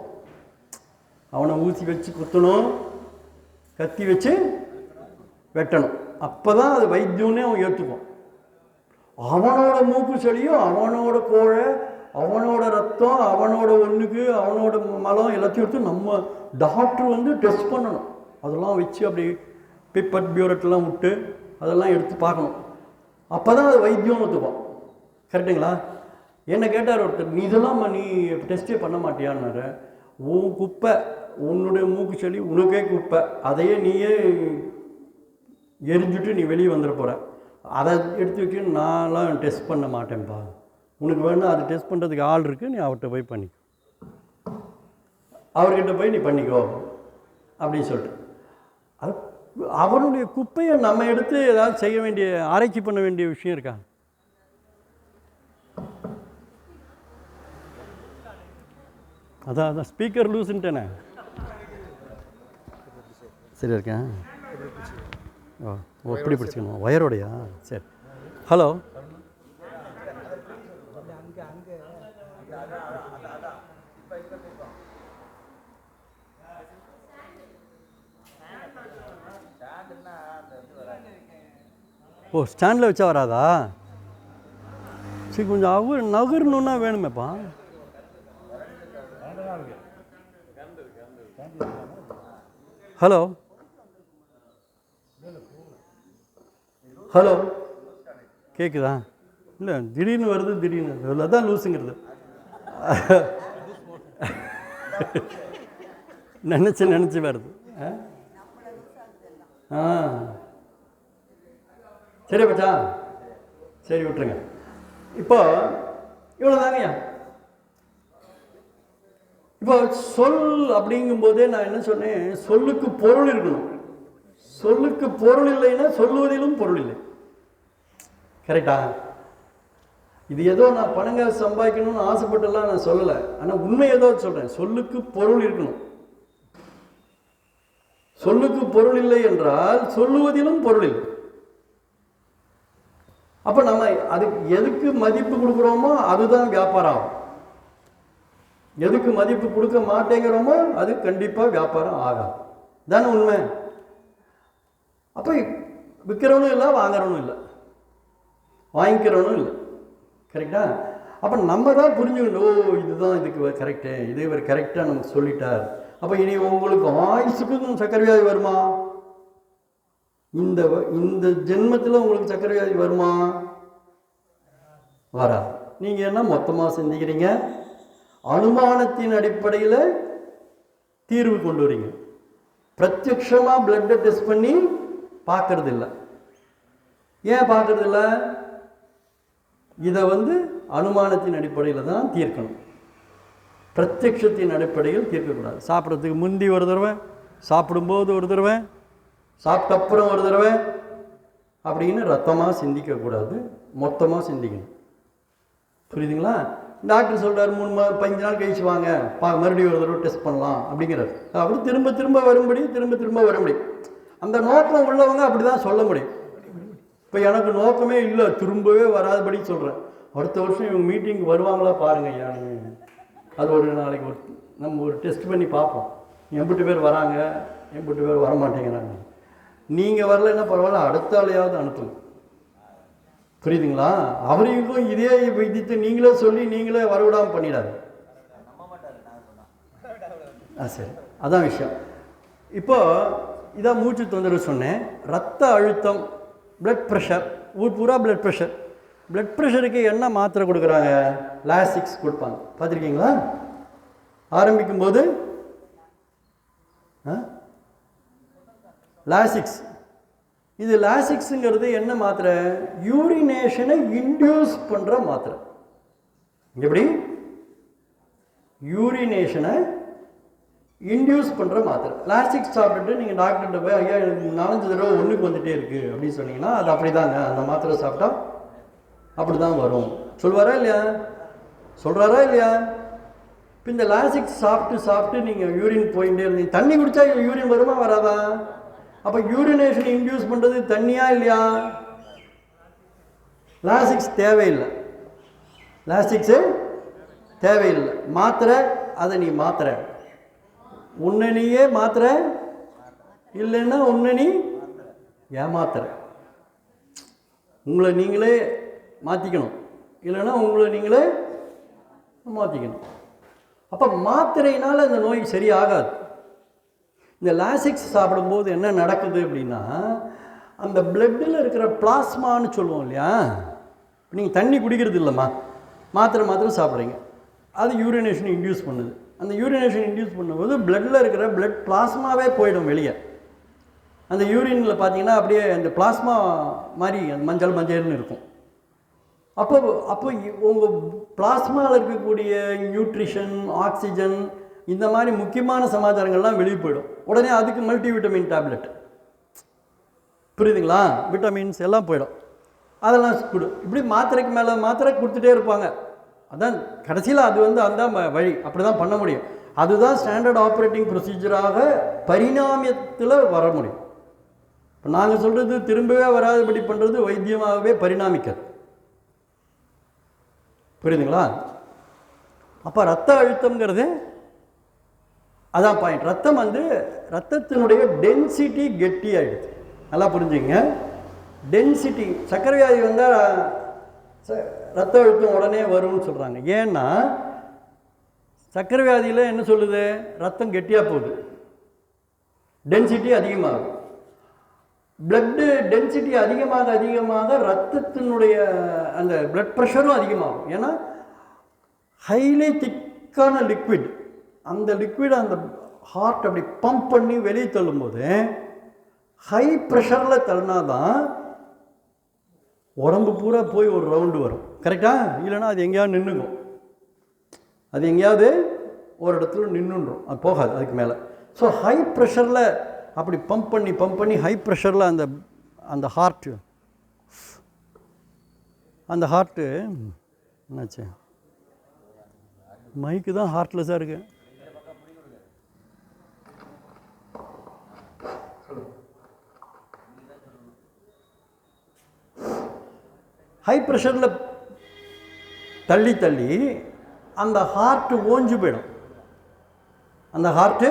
அவனை ஊசி வச்சு குத்தணும், கத்தி வச்சு வெட்டணும், அப்போ தான் அது வைத்தியம்னே அவன் ஏற்றுப்பான். அவனோட மூக்கு செடியும், அவனோட கோழை, அவனோட ரத்தம், அவனோட ஒன்றுக்கு, அவனோட மலம் எல்லாத்தையும் எடுத்து நம்ம டாக்டர் வந்து டெஸ்ட் பண்ணணும். அதெல்லாம் வச்சு அப்படி பிப்பட் பியூரட்லாம் விட்டு அதெல்லாம் எடுத்து பார்க்கணும். அப்போ தான் அது வைத்தியம்னு ஒத்துப்பான். கரெக்டுங்களா? என்ன கேட்டார் ஒருத்தர், நீ இதெல்லாம் நீ டெஸ்ட்டே பண்ண மாட்டியான்னாரு. உன் குப்பை, உன்னுடைய மூக்கு செடி உனக்கே குப்பை, அதையே நீயே எரிஞ்சுட்டு நீ வெளியே வந்துட போகிற, அதை எடுத்து வச்சு நான்லாம் டெஸ்ட் பண்ண மாட்டேன்ப்பா, உனக்கு வேணும் அதை டெஸ்ட் பண்ணுறதுக்கு ஆள் இருக்குது, நீ அவர்கிட்ட போய் பண்ணிக்கோ, அவர்கிட்ட போய் நீ பண்ணிக்கோ அப்படின்னு சொல்லிட்டு. அது அவனுடைய குப்பையை நம்ம எடுத்து ஏதாவது செய்ய வேண்டிய, ஆராய்ச்சி பண்ண வேண்டிய விஷயம் இருக்கா? அதான் ஸ்பீக்கர் லூஸுன்ட்டேனே. சரி இருக்கேன். ஓ எப்படி பிடிச்சிக்கணும், ஒயரோடையா? சரி. ஹலோ, ஓ ஸ்டாண்டில் வச்சா வராதா? சரி, கொஞ்சம் நகரணுன்னா வேணுமேப்பா. ஹலோ ஹலோ, கேட்குதா? இல்லை, திடீர்னு வருது, திடீர்னு அதான் லூஸுங்கிறது. நினச்சி வருது. சரி பச்சா, சரி விட்டுருங்க. இப்போ இவ்வளோ தாங்கய்யா. இப்போ சொல் அப்படிங்கும்போதே நான் என்ன சொன்னேன், சொல்லுக்கு பொருள் இருக்கணும். சொல்லுக்கு பொருள் இல்லைன்னா சொல்லுவதிலும் பொருள் இல்லை. கரெக்டா? இது ஏதோ நான் பணங்க சம்பாதிக்கணும்னு ஆசைப்பட்டெல்லாம் நான் சொல்லலை. ஆனால் உண்மை ஏதோ சொல்கிறேன், சொல்லுக்கு பொருள் இருக்கணும். சொல்லுக்கு பொருள் இல்லை என்றால் சொல்லுவதிலும் பொருள் இல்லை. அப்போ நம்ம அதுக்கு எதுக்கு மதிப்பு கொடுக்குறோமோ அதுதான் வியாபாரம் ஆகும். எதுக்கு மதிப்பு கொடுக்க மாட்டேங்கிறோமோ அது கண்டிப்பாக வியாபாரம் ஆகாது. தானே உண்மை? அப்போ விற்கிறவனும் இல்லை, வாங்குறவனும் இல்லை, வாங்கிக்கிறவனும் இல்லை. கரெக்டா? அப்போ நம்ம தான் புரிஞ்சுக்கணும், ஓ இதுதான் இதுக்கு கரெக்டு, இது இவர் கரெக்டாக நமக்கு சொல்லிட்டார். அப்போ இனி உங்களுக்கு ஆயுசுக்கு சர்க்கரை வியாதி வருமா? இந்த ஜென்மத்தில் உங்களுக்கு சர்க்கரை வியாதி வருமா? வரா. நீங்கள் என்ன மொத்தமாக சிந்திக்கிறீங்க, அனுமானத்தின் அடிப்படையில் தீர்வு கொண்டு வரீங்க. பிரத்யக்ஷமாக பிளட்டை டெஸ்ட் பண்ணி பார்க்கறது இல்லை. ஏன் பார்க்கறது இல்லை? இதை அனுமானத்தின் அடிப்படையில் தான் தீர்க்கணும், பிரத்யக்ஷத்தின் அடிப்படையில் தீர்க்கக்கூடாது. சாப்பிட்றதுக்கு முந்தி ஒரு தடவை, சாப்பிடும்போது ஒரு தடவை, சாப்பிட்ட அப்புறம் ஒரு தடவை அப்படின்னு ரத்தமாக சிந்திக்கக்கூடாது, மொத்தமாக சிந்திக்கணும். புரியுதுங்களா? டாக்டர் சொல்கிறார் 5 நாள் கழிச்சு வாங்க, மறுபடியும் ஒரு தடவை டெஸ்ட் பண்ணலாம் அப்படிங்கிறார். அப்படி திரும்ப வரும்படி அந்த நோக்கம் உள்ளவங்க அப்படி தான் சொல்ல முடியும். இப்போ எனக்கு நோக்கமே இல்லை, திரும்பவே வராதபடி சொல்கிறேன். அடுத்த வருஷம் இவங்க மீட்டிங்கு வருவாங்களா பாருங்கள் ஐயா, அது ஒரு நாளைக்கு நம்ம ஒரு டெஸ்ட் பண்ணி பார்ப்போம். எம்பிட்டு பேர் வராங்க, எம்பிட்டு பேர் வரமாட்டேங்கிறாங்க. நீங்கள் வரலைன்னா பரவாயில்ல, அடுத்த ஆளையாவது அனுப்புங்க. புரியுதுங்களா? அவருக்கும் இதே வைத்தியத்தை நீங்களே சொல்லி நீங்களே வரவிடாமல் பண்ணிடாது. சரி, அதான் விஷயம். இப்போ இதான் மூச்சு தொந்தரவு சொன்னேன். ரத்த அழுத்தம், பிளட் ப்ரெஷர், ஊர் பூரா பிளட் ப்ரெஷர். பிளட் ப்ரெஷருக்கு என்ன மாத்திரை கொடுக்குறாங்க? லாசிக்ஸ் கொடுப்பாங்க. பார்த்துருக்கீங்களா? ஆரம்பிக்கும் போது லாசிக்ஸ். இது லாசிக்ஸுங்கிறது என்ன மாத்திரை? யூரினேஷனை இன்டியூஸ் பண்ணுற மாத்திரை. எப்படி? யூரினேஷனை இன்டியூஸ் பண்ணுற மாத்திரை. லாசிக்ஸ் சாப்பிட்டுட்டு நீங்கள் டாக்டர்கிட்ட போய் ஐயா எனக்கு 4-5 தடவை ஒன்றுக்கு வந்துகிட்டே இருக்குது அப்படின்னு சொன்னீங்கன்னா அது அப்படி தாங்க, அந்த மாத்திரை சாப்பிட்டா அப்படி தான் வரும். சொல்வாரா இல்லையா? சொல்கிறாரா இல்லையா? இப்போ இந்த லாசிக்ஸ் சாப்பிட்டு நீங்கள் யூரின் போயிட்டே இருந்தீங்க, தண்ணி குடித்தா யூரின் வருமா வராதா? அப்போ யூரினேஷன் இன்டியூஸ் பண்ணுறது தண்ணியா இல்லையா? லாசிக்ஸ் தேவையில்லை, லாசிக்ஸு தேவையில்லை. மாத்திரை அதை நீ மாத்திரை, உன்னை நீயே மாத்திரை, இல்லைன்னா உன்னை நீ ஏமாத்திர. உங்களை நீங்களே மாற்றிக்கணும், இல்லைன்னா உங்களை நீங்களே மாற்றிக்கணும். அப்போ மாத்திரையினால் இந்த நோய் சரியாகாது. இந்த லாசிக்ஸ் சாப்பிடும்போது என்ன நடக்குது அப்படின்னா, அந்த பிளட்டில் இருக்கிற பிளாஸ்மான்னு சொல்லுவோம் இல்லையா, நீங்கள் தண்ணி குடிக்கிறது இல்லைம்மா, மாத்திரை சாப்பிட்றீங்க, அது யூரினேஷன் இன்டியூஸ் பண்ணுது. அந்த யூரினேஷன் இன்டியூஸ் பண்ணும்போது பிளட்டில் இருக்கிற பிளட் பிளாஸ்மாவே போயிடும் வெளியே. அந்த யூரினில் பார்த்தீங்கன்னா அப்படியே அந்த பிளாஸ்மா மாதிரி மஞ்சள்னு இருக்கும். அப்போ உங்கள் பிளாஸ்மாவில் இருக்கக்கூடிய நியூட்ரிஷன், ஆக்சிஜன், இந்த மாதிரி முக்கியமான சமாச்சாரங்கள்லாம் வெளியே போயிடும். உடனே அதுக்கு மல்டிவிட்டமின் டேப்லெட் புரியுதுங்களா? விட்டமின்ஸ் எல்லாம் போயிடும். அதெல்லாம் கொடு. இப்படி மாத்திரைக்கு மேலே மாத்திரை கொடுத்துட்டே இருப்பாங்க. அதான் கடைசியில் அது அந்த வழி. அப்படி தான் பண்ண முடியும். அதுதான் ஸ்டாண்டர்ட் ஆப்ரேட்டிங் ப்ரொசீஜராக பரிணாமியத்தில் வர முடியும். இப்போ நாங்கள் சொல்கிறது திரும்பவே வராதபடி பண்ணுறது வைத்தியமாகவே பரிணாமிக்காது. புரியுதுங்களா? அப்போ ரத்த அழுத்தம்ங்கிறது அதான் பாயிண்ட். ரத்தம் ரத்தத்தினுடைய டென்சிட்டி கெட்டி ஆகிடுது. நல்லா புரிஞ்சுங்க. டென்சிட்டி சர்க்கரை வியாதி வந்தால் ரத்த அழுத்தம் உடனே வரும்னு சொல்கிறாங்க. ஏன்னா சர்க்கரை வியாதியில் என்ன சொல்லுது? ரத்தம் கெட்டியாக போகுது, டென்சிட்டி அதிகமாகும். பிளட்டு டென்சிட்டி அதிகமாக அதிகமாக ரத்தத்தினுடைய அந்த பிளட் ப்ரெஷரும் அதிகமாகும். ஏன்னா ஹைலி திக்கான லிக்விட், அந்த லிக்விட் அந்த ஹார்ட் அப்படி பம்ப் பண்ணி வெளியே தள்ளும்போது ஹை ப்ரெஷரில் தள்ளினாதான் உடம்பு பூரா போய் ஒரு ரவுண்டு வரும். கரெக்டாக? இல்லைன்னா அது எங்கேயாவது நின்றுக்கும். அது எங்கேயாவது ஒரு இடத்துல நின்றுடும், அது போகாது அதுக்கு மேலே. ஸோ ஹை ப்ரெஷரில் அப்படி பம்ப் பண்ணி ஹை ப்ரெஷரில் அந்த ஹார்ட்டு என்னாச்சு? மைக்கு தான் ஹார்ட்லெஸ்ஸாக இருக்கு. ஹை ப்ரெஷரில் தள்ளி அந்த ஹார்ட்டு ஓஞ்சு போயிடும். அந்த ஹார்ட்டு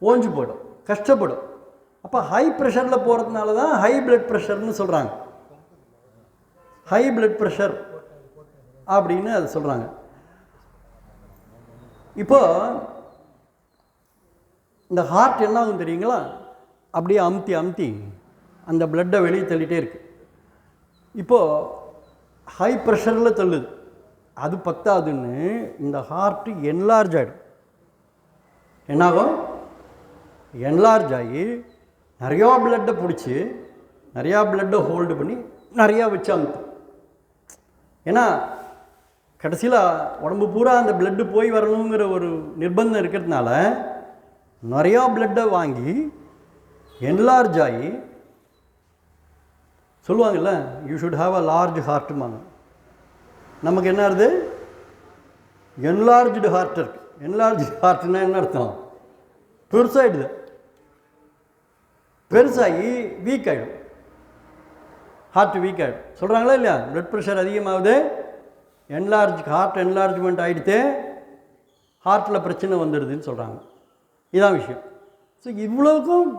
ஓஞ்சு போயிடும், கஷ்டப்படும். அப்போ ஹை ப்ரெஷரில் போகிறதுனால தான் ஹை பிளட் ப்ரெஷர்னு சொல்கிறாங்க. ஹை பிளட் ப்ரெஷர் அப்படின்னு அதை சொல்கிறாங்க. இப்போ இந்த ஹார்ட் என்ன ஆகும் தெரியுங்களா? அப்படியே அமுத்தி அந்த பிளட்டை வெளியே தள்ளிட்டே இருக்கு. இப்போது ஹை ப்ரெஷரில் தள்ளுது, அது பத்தாதுன்னு இந்த ஹார்ட்டு என்லார்ஜ் ஆகிடும். என்னாகும்? என்லார்ஜ் ஆகி நிறையா பிளட்டை பிடிச்சி நிறையா பிளட்டை ஹோல்டு பண்ணி நிறையா வச்சு அமுத்தும். ஏன்னா கடைசியில் உடம்பு பூரா அந்த பிளட்டு போய் வரணுங்கிற ஒரு நிர்பந்தம் இருக்கிறதுனால நிறையா பிளட்டை வாங்கி என்லார்ஜ் ஆகி சொல்லுவாங்கல்ல, you should have a large ஹார்ட்டுமாங்க. நமக்கு என்ன ஆகுது? என்லார்ஜ்டு ஹார்ட் இருக்கு. என்லார்ஜ் ஹார்ட்னா என்ன அர்த்தம்? பெருசாகிடுது. பெருசாகி வீக் ஆகிடும், ஹார்ட் வீக் ஆகிடும். சொல்கிறாங்களா இல்லையா? பிளட் ப்ரெஷர் அதிகமாகுது, ஹார்ட் என்லார்ஜ்மெண்ட் ஆகிடுத்து, ஹார்ட்டில் பிரச்சனை வந்துடுதுன்னு சொல்கிறாங்க. இதுதான் விஷயம். ஸோ இவ்வளோக்கும்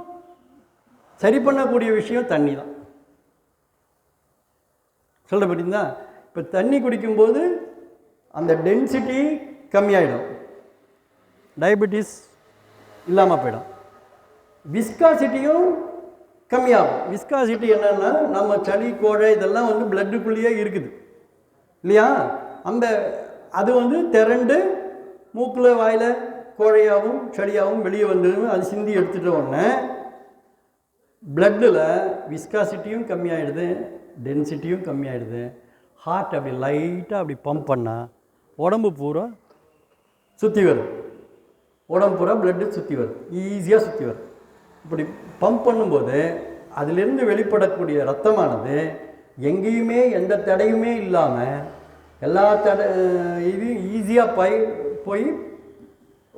சரி பண்ணக்கூடிய விஷயம் தண்ணி தான். சொல்கிற பார்த்தீங்களா? இப்போ தண்ணி குடிக்கும்போது அந்த டென்சிட்டி கம்மியாயிடும், டயபெட்டிஸ் இல்லாமல் போயிடும். விஸ்காசிட்டியும் கம்மியாகும். விஸ்காசிட்டி என்னென்னா நம்ம சளி கோழை இதெல்லாம் பிளட்டுக்குள்ளேயே இருக்குது இல்லையா? அது திரண்டு மூக்கில் வாயில் கோழையாகவும் சளியாகவும் வெளியே வந்துடும். அது சிந்தி எடுத்துகிட்ட உடனே பிளட்டில் விஸ்காசிட்டியும் கம்மியாயிடுது, டென்சிட்டியும் கம்மியாயிடுது. ஹார்ட் அப்படி லைட்டாக அப்படி பம்ப் பண்ணால் உடம்பு பூரா சுற்றி வரும். உடம்பு பூரா பிளட்டு சுற்றி வரும், ஈஸியாக சுற்றி வரும். இப்படி பம்ப் பண்ணும்போது அதிலிருந்து வெளிப்படக்கூடிய ரத்தமானது எங்கேயுமே எந்த தடையுமே இல்லாமல் எல்லா இது ஈஸியாக போய்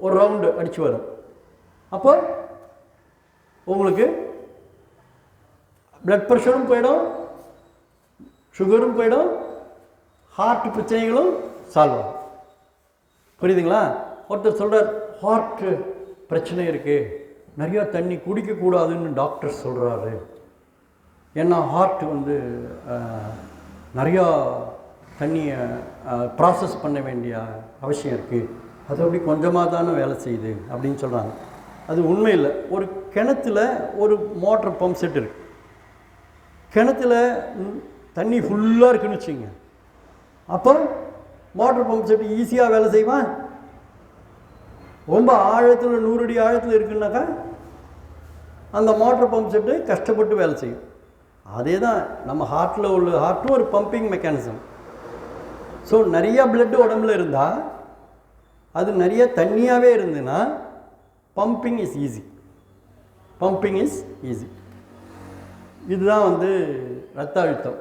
ஒரு ரவுண்டு அடித்து வரும். அப்போ உங்களுக்கு பிளட் ப்ரெஷரும் போயிடும், சுகரும் போயிடும், ஹார்ட் பிரச்சனைகளும் சால்வ் ஆகும். புரியுதுங்களா? ஒருத்தர் சொல்கிறார், ஹார்ட்டு பிரச்சனை இருக்குது, நிறையா தண்ணி குடிக்கக்கூடாதுன்னு டாக்டர் சொல்கிறாரு. ஏன்னா ஹார்ட்டு நிறையா தண்ணியை ப்ராசஸ் பண்ண வேண்டிய அவசியம் இருக்குது, அது அப்படி கொஞ்சமாக தானே வேலை செய்யுது அப்படின்னு சொல்கிறாங்க. அது உண்மை இல்லை. ஒரு கிணத்துல ஒரு மோட்டர் பம்ப் செட் இருக்குது. கிணத்துல தண்ணி ஃபுல்லாக இருக்குன்னு வச்சுங்க, அப்போ மோட்டர் பம்ப் செட்டு ஈஸியாக வேலை செய்வான்? ரொம்ப ஆழத்தில் 100 அடி ஆழத்தில் இருக்குன்னாக்கா அந்த மோட்டர் பம்ப் செட்டு கஷ்டப்பட்டு வேலை செய்யும். அதே தான் நம்ம ஹார்ட்டில் உள்ள ஹார்ட்டும் ஒரு பம்பிங் மெக்கானிசம். ஸோ நிறையா பிளட்டு உடம்புல இருந்தால், அது நிறைய தண்ணியாகவே இருந்ததுன்னா பம்பிங் இஸ் ஈஸி. இதுதான் வந்து இரத்த அழுத்தம்.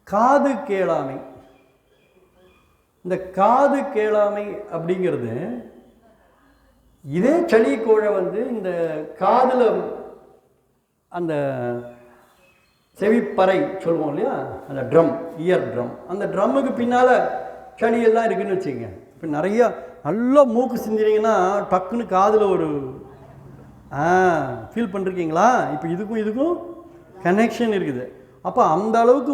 காது கேளாமை. இந்த காது கேளாமை அப்படிங்கிறது இதே சளி கோழை வந்து இந்த காதில் அந்த செவிப்பறை சொல்லுவோம் இல்லையா, அந்த ட்ரம், இயர் ட்ரம், அந்த ட்ரம்முக்கு பின்னால் சளியெல்லாம் இருக்குதுன்னு வச்சுக்கோங்க. இப்போ நிறையா நல்லா மூக்கு சிந்தினீங்கன்னா டக்குன்னு காதில் ஒரு ஃபீல் பண்ணிருக்கீங்களா? இப்போ இதுக்கும் கனெக்ஷன் இருக்குது. அப்போ அந்த அளவுக்கு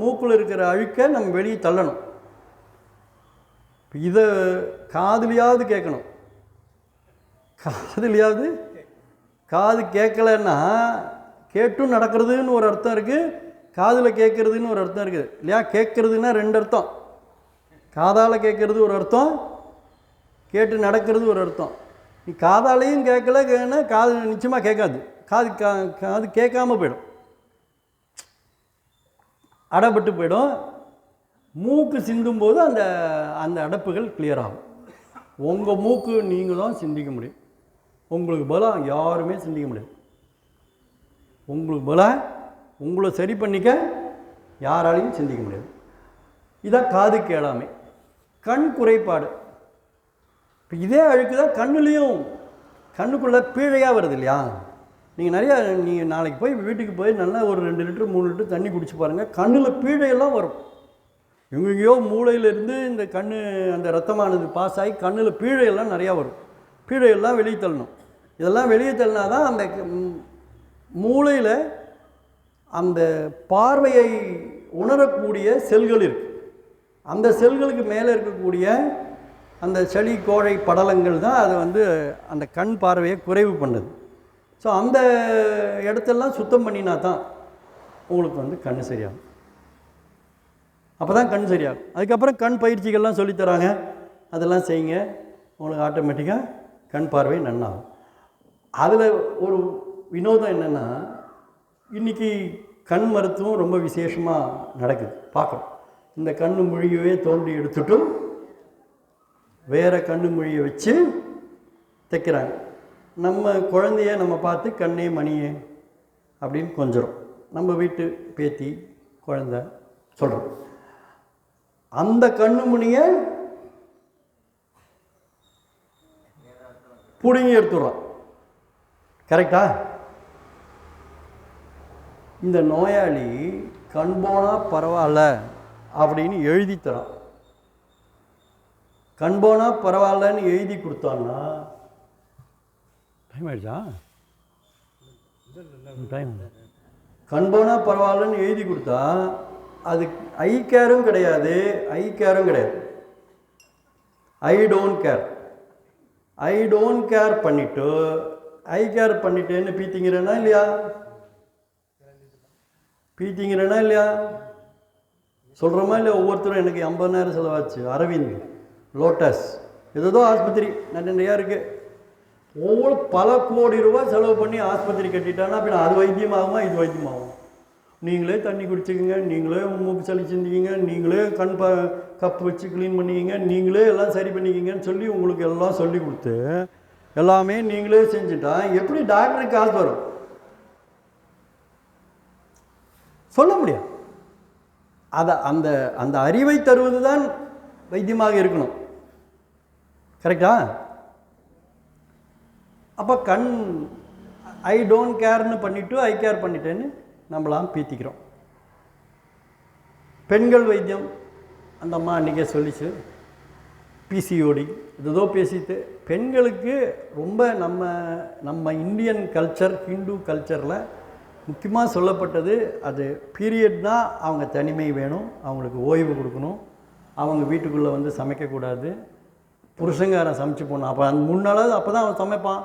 மூக்கில் இருக்கிற அழுக்கை நம்ம வெளியே தள்ளணும். இப்போ இதை காதுலையாவது கேட்கணும். காது கேட்கலன்னா கேட்டும் நடக்கிறதுன்னு ஒரு அர்த்தம் இருக்குது, காதில் கேட்குறதுன்னு ஒரு அர்த்தம் இருக்குது இல்லையா? கேட்குறதுன்னா ரெண்டு அர்த்தம். காதால் கேட்குறது ஒரு அர்த்தம், கேட்டு நடக்கிறது ஒரு அர்த்தம். நீ காதாலையும் கேட்கலன்னா காது நிச்சயமாக கேட்காது. காது கேட்காம போயிடும், அடைப்பட்டு போயிடும். மூக்கு சிந்தும்போது அந்த அந்த அடைப்புகள் கிளியர் ஆகும். உங்கள் மூக்கு நீங்கள் தான் சிந்திக்க முடியும். உங்களுக்கு பலம் யாருமே சிந்திக்க முடியாது. உங்களுக்கு பலம் உங்களை சரி பண்ணிக்க யாராலையும் சிந்திக்க முடியாது. இதான் காது கேளாமை. கண் குறைபாடு. இப்போ இதே அழுக்கு தான் கண்ணுக்குள்ளே பீழையாக வருது இல்லையா? நீங்கள் நாளைக்கு போய் வீட்டுக்கு போய் நல்லா ஒரு 2 லிட்டர் 3 லிட்டர் தண்ணி குடிச்சு பாருங்கள், கண்ணில் பீழையெல்லாம் வரும். எங்கெங்கேயோ மூளையிலேருந்து இந்த அந்த ரத்தமானது பாஸ் ஆகி கண்ணில் பீழையெல்லாம் நிறையா வரும். பீழையெல்லாம் வெளியே தள்ளணும். இதெல்லாம் வெளியே தள்ளினா தான் அந்த மூளையில் அந்த பார்வையை உணரக்கூடிய செல்கள் இருக்குது. அந்த செல்களுக்கு மேலே இருக்கக்கூடிய அந்த சளி கோழை படலங்கள் தான் அதை வந்து அந்த கண் பார்வையை குறைவு பண்ணுது. ஸோ அந்த இடத்தெல்லாம் சுத்தம் பண்ணினா தான் உங்களுக்கு வந்து கண் சரியாகும். அப்போ தான் கண் சரியாகும். அதுக்கப்புறம் கண் பயிற்சிகள்லாம் சொல்லித்தராங்க, அதெல்லாம் செய்யுங்க, உங்களுக்கு ஆட்டோமேட்டிக்காக கண் பார்வை நன்னாகும். அதில் ஒரு வினோதம் என்னென்னா, இன்றைக்கி கண் மருத்துவம் ரொம்ப விசேஷமாக நடக்குது, பார்க்குறோம். இந்த கண்ணு மொழியவே தோண்டி எடுத்துட்டு வேறு கண்ணு மொழியை வச்சு தைக்கிறாங்க. நம்ம குழந்தைய நம்ம பார்த்து கண்ணே மணியே அப்படின்னு கொஞ்சம் நம்ம வீட்டு பேத்தி குழந்தை சொல்கிறோம். அந்த கண்ணு மணியை பிடுங்கி எடுத்துடுறோம். கரெக்டா? இந்த நோயாளி கண் போனால் பரவாயில்ல அப்படின்னு எழுதி தரான். கண் போனால் பரவாயில்லன்னு எழுதி கொடுத்தான்னா டைம் ஆயிடுச்சா? டைம். கண் போனால் பரவாயில்லன்னு எழுதி கொடுத்தா அது ஐ கேரும் கிடையாது, ஐ டோன்ட் கேர் பண்ணிவிட்டு ஐ கேர் பண்ணிட்டேன்னு பீத்திங்கிறேன்னா இல்லையா? சொல்கிறோமா இல்லையா? ஒவ்வொருத்தரும் எனக்கு 50,000 செலவாச்சு, அரவிந்த், லோட்டஸ், ஏதோ ஆஸ்பத்திரி நிறையா இருக்குது. ஒவ்வொரு பல கோடி ரூபாய் செலவு பண்ணி ஆஸ்பத்திரி கட்டிட்டான்னா அப்படின்னா அது வைத்தியமாகுமா, இது வைத்தியமாகும்? நீங்களே தண்ணி குடிச்சிக்கங்க, நீங்களே மூக்கு சளி சிந்திக்கிங்க, நீங்களே கப்பு வச்சு க்ளீன் பண்ணிக்கிங்க, நீங்களே எல்லாம் சரி பண்ணிக்கிங்கன்னு சொல்லி உங்களுக்கு எல்லாம் சொல்லி கொடுத்து எல்லாமே நீங்களே செஞ்சுட்டா எப்படி டாக்டருக்கு காசு வரும்? சொல்ல முடியாது. அந்த அந்த அறிவை தருவது தான் வைத்தியமாக இருக்கணும். கரெக்டா? அப்போ கண் ஐ டோன்ட் கேர்னு பண்ணிவிட்டு ஐ கேர் பண்ணிட்டேன்னு நம்மளாம் பீத்திக்கிறோம். பெண்கள் வைத்தியம் அந்த அம்மா அன்றைக்கே சொல்லிச்சு, பிசிஓடி ஏதோ பேசிட்டு பெண்களுக்கு ரொம்ப நம்ம இந்தியன் கல்ச்சர், ஹிந்து கல்ச்சரில் முக்கியமாக சொல்லப்பட்டது அது பீரியட் தான். அவங்க தனிமை வேணும், அவங்களுக்கு ஓய்வு கொடுக்கணும், அவங்க வீட்டுக்குள்ளே வந்து சமைக்கக்கூடாது, புருஷங்காரன் சமைச்சு போகணும். அப்போ அந்த 3 நாளாவது அப்போ தான் அவன் சமைப்பான்,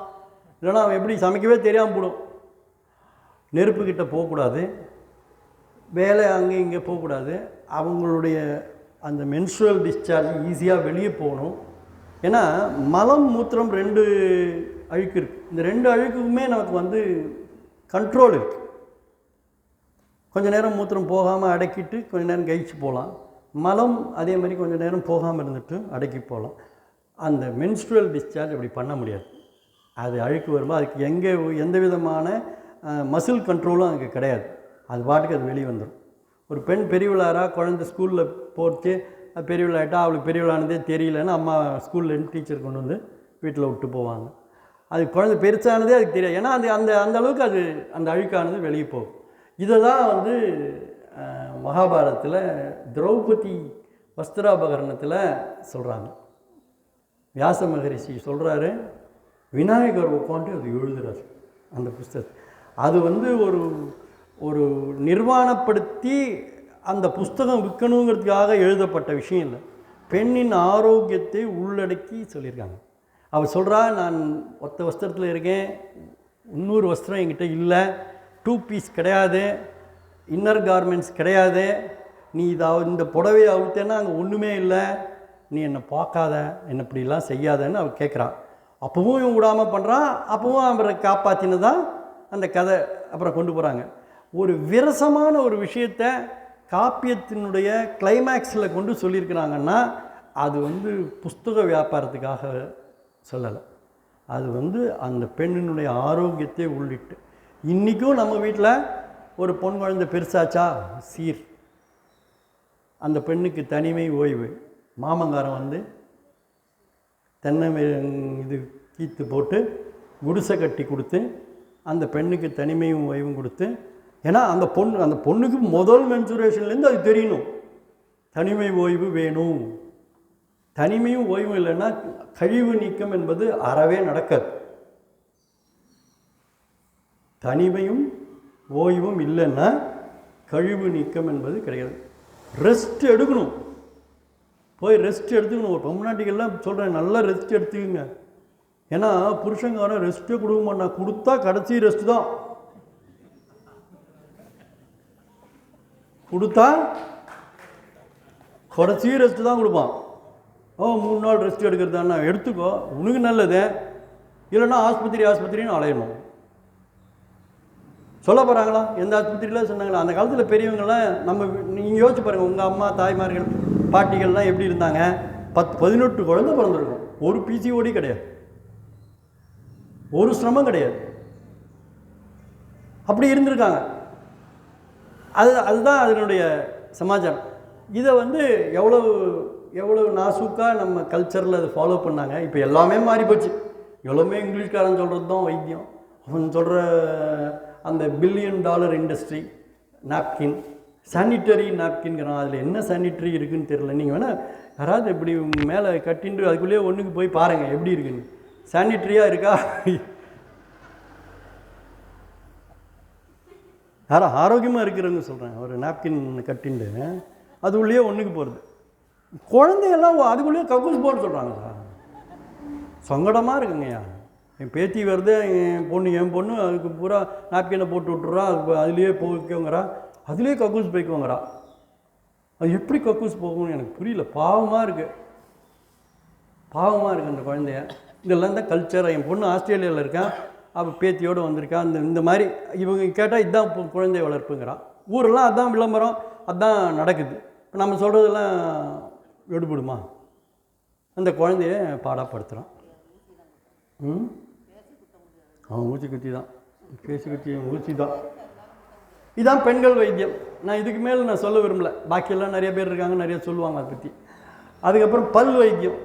இல்லைனா அவன் எப்படி சமைக்கவே தெரியாமல் போடும். நெருப்புக்கிட்ட போகக்கூடாது, வேலை அங்கே இங்கே போகக்கூடாது, அவங்களுடைய அந்த மென்ஸ்ட்ரல் டிஸ்சார்ஜ் ஈஸியாக வெளியே போகணும். ஏன்னா மலம் மூத்திரம் 2 அழுக்கு இருக்குது. இந்த 2 அழுக்குக்குமே நமக்கு வந்து கண்ட்ரோல் இருக்குது. கொஞ்சம் நேரம் மூத்திரம் போகாமல் அடக்கிட்டு கொஞ்சம் நேரம் கழிச்சு போகலாம். மலம் அதே மாதிரி கொஞ்சம் நேரம் போகாமல் இருந்துட்டு அடக்கி போகலாம். அந்த மென்ஸ்ட்ரல் டிஸ்சார்ஜ் அப்படி பண்ண முடியாது. அது அழுக்கு வரும்போது அதுக்கு எந்த விதமான மசில் கண்ட்ரோலும் அங்கே கிடையாது. அது பாட்டுக்கு அது வெளியே வந்துடும். ஒரு பெண் பெரியவளாராக குழந்தை ஸ்கூலில் போச்சு, அது பெரியவளாயிட்டா அவளுக்கு பெரியவளானதே தெரியலன்னு அம்மா ஸ்கூல்லேருந்து டீச்சர் கொண்டு வந்து வீட்டில் விட்டு போவாங்க. அது குழந்தை பெருசானதே அதுக்கு தெரியாது. ஏன்னா அந்த அந்த அந்த அளவுக்கு அது அந்த அழுக்கானது வெளியே போகும். இதை தான் வந்து மகாபாரதத்தில் திரௌபதி வஸ்திராபகரணத்தில் சொல்கிறாங்க. வியாச மகரிஷி சொல்கிறாரு, விநாயகர் உட்காந்து அது எழுதுறாரு அந்த புஸ்தகத்தை. அது வந்து ஒரு ஒரு நிர்வாணப்படுத்தி அந்த புஸ்தகம் விற்கணுங்கிறதுக்காக எழுதப்பட்ட விஷயம் இல்லை. பெண்ணின் ஆரோக்கியத்தை உள்ளடக்கி சொல்லியிருக்காங்க. அவர் சொல்கிறா, நான் ஒத்த வஸ்திரத்தில் இருக்கேன், இன்னொரு வஸ்திரம் என்கிட்ட இல்லை, 2 பீஸ் கிடையாது, இன்னர் கார்மெண்ட்ஸ் கிடையாது, நீ இந்த புடவையை அவுத்தேன்னா அங்கே ஒன்றுமே இல்லை, நீ என்னை பார்க்காத, என்னை இப்படிலாம் செய்யாதன்னு அவர் கேட்குறான். அப்பவும் இவன் விடாமல் பண்ணுறான். அப்பவும் அவரை காப்பாற்றினதான் அந்த கதை அப்புறம் கொண்டு போகிறாங்க. ஒரு விரசமான ஒரு விஷயத்தை காப்பியத்தினுடைய கிளைமேக்ஸில் கொண்டு சொல்லியிருக்கிறாங்கன்னா அது வந்து புஸ்தக வியாபாரத்துக்காக சொல்லலை. அது வந்து அந்த பெண்ணினுடைய ஆரோக்கியத்தை உள்ளிட்டு. இன்றைக்கும் நம்ம வீட்டில் ஒரு பொன் குழந்தை பெருசாச்சா சீர், அந்த பெண்ணுக்கு தனிமை ஓய்வு, மாமங்காரம் வந்து தென்னை இது கீத்து போட்டு குடிசை கட்டி கொடுத்து அந்த பெண்ணுக்கு தனிமையும் ஓய்வும் கொடுத்து. ஏன்னா அந்த பொண்ணுக்கு முதல் மென்சுரேஷன்லேருந்து அது தெரியணும், தனிமை ஓய்வு வேணும். தனிமையும் ஓய்வும் இல்லைன்னா கழிவு நீக்கம் என்பது அறவே நடக்காது. தனிமையும் ஓய்வும் இல்லைன்னா கழிவு நீக்கம் என்பது கிடையாது. ரெஸ்ட் எடுக்கணும், போய் ரெஸ்ட் எடுத்துக்கணும். ஒரு பொம்னாட்டிகள்லாம் சொல்கிறேன், நல்லா ரெஸ்ட் எடுத்துக்குங்க. ஏன்னா புருஷங்காரன் ரெஸ்ட்டே கொடுக்க மாட்டான், கொடுத்தா கடைசி ரெஸ்ட் தான் கொடுத்தா கடைசி ரெஸ்ட்டு தான் கொடுப்பான். 3 நாள் ரெஸ்ட் எடுக்கிறதாண்ணா எடுத்துக்கோ, உனக்கு நல்லது, இல்லைன்னா ஆஸ்பத்திரின்னு அலையணும். சொல்ல போகிறாங்களா? எந்த ஆஸ்பத்திரியில் சொன்னாங்களா? அந்த காலத்தில் பெரியவங்களாம் நம்ம நீங்கள் யோசிச்சு பாருங்கள், உங்கள் அம்மா தாய்மார்கள் பாட்டிகள்லாம் எப்படி இருந்தாங்க? 10-18 குழந்தை பிறந்திருக்கும், ஒரு பிசிஓடி கிடையாது, ஒரு சிரமம் கிடையாது, அப்படி இருந்திருக்காங்க. அதுதான் அதனுடைய சமாச்சாரம். இதை வந்து எவ்வளோ நாசூக்காக நம்ம கல்ச்சரில் அதை ஃபாலோ பண்ணாங்க. இப்போ எல்லாமே மாறி போச்சு. எவ்வளோமே இங்கிலீஷ்காரன் சொல்கிறது தான் வைத்தியம். அவன் சொல்கிற அந்த $1 பில்லியன் இண்டஸ்ட்ரி நாப்கின், சானிட்டரி நாப்கின்கிறான். அதில் என்ன சானிட்டரி இருக்குதுன்னு தெரியல. நீங்கள் வேணால் யாராவது எப்படி மேலே கட்டின்ட்டு அதுக்குள்ளேயே ஒன்றுக்கு போய் பாருங்கள் எப்படி இருக்குன்னு. சானிட்டரியாக இருக்கா? யாரும் ஆரோக்கியமாக இருக்கிறவங்க சொல்கிறேன், ஒரு நாப்கின் கட்டின்ட்டு அது உள்ளே ஒன்றுக்கு போகிறது. குழந்தையெல்லாம் அதுக்குள்ளேயே கக்கூஸ் போட சொல்கிறாங்க சார். சங்கடமாக இருக்குங்கய்யா. என் பேத்தி வருது, என் பொண்ணு அதுக்கு பூரா நாப்கினை போட்டு விட்டுறா, அதுலேயே போய்க்கோங்கிறா, அதுலேயே கக்கூஸ் போய்க்கோங்கிறா. அது எப்படி கக்கூஸ் போகும்னு எனக்கு புரியல. பாவமாக இருக்குது அந்த குழந்தைய. இதெல்லாம் தான் கல்ச்சர். என் பொண்ணு ஆஸ்திரேலியாவில் இருக்கேன், அப்போ பேத்தியோடு வந்திருக்கா. இந்த மாதிரி இவங்க கேட்டால் இதுதான் குழந்தை வளர்ப்புங்கிறான். ஊரெல்லாம் அதுதான் விளம்பரம், அதுதான் நடக்குது. இப்போ நம்ம சொல்கிறதெல்லாம் எடுபடுமா? அந்த குழந்தைய பாடப்படுத்துகிறான். அவன் ஊசி குத்தி தான், பேசி குத்தி ஊசி தான். இதுதான் பெண்கள் வைத்தியம். நான் இதுக்கு மேலே நான் சொல்ல விரும்பல. பாக்கியெல்லாம் நிறைய பேர் இருக்காங்க, நிறைய சொல்லுவாங்க அதை பற்றி. அதுக்கப்புறம் பல் வைத்தியம்.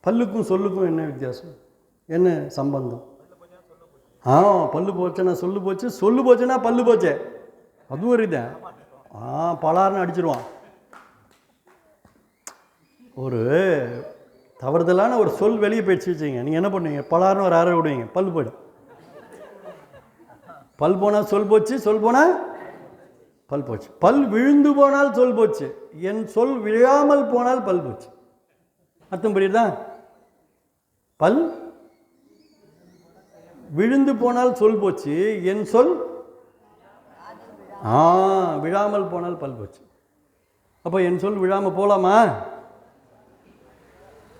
பல்லுக்கும் சொல்லுக்கும் என்ன வித்தியாசம், என்ன சம்பந்தம்? பல்லு போச்சுன்னா சொல்லு போச்சு, சொல்லு போச்சுன்னா பல்லு போச்சே, அதுவும் ஒரு இதை பலார்னு அடிச்சிருவான். ஒரு தவறுதலான ஒரு சொல் வெளியே போயிடுச்சு வச்சுங்க, நீங்கள் என்ன பண்ணுவீங்க? பலார்னு ஒரு அரை விடுவீங்க, பல்லு போய்டும். பல் போனால் சொல் போச்சு, சொல் போனால் பல் போச்சு. பல் விழுந்து போனால் சொல் போச்சு, என் சொல் விழாமல் போனால் பல் போச்சு. அர்த்தம் புரியுதா? பல் விழுந்து போனால் சொல் போச்சு, என் சொல் விழாமல் போனால் பல் போச்சு. அப்போ என் சொல் விழாமல் போகலாமா?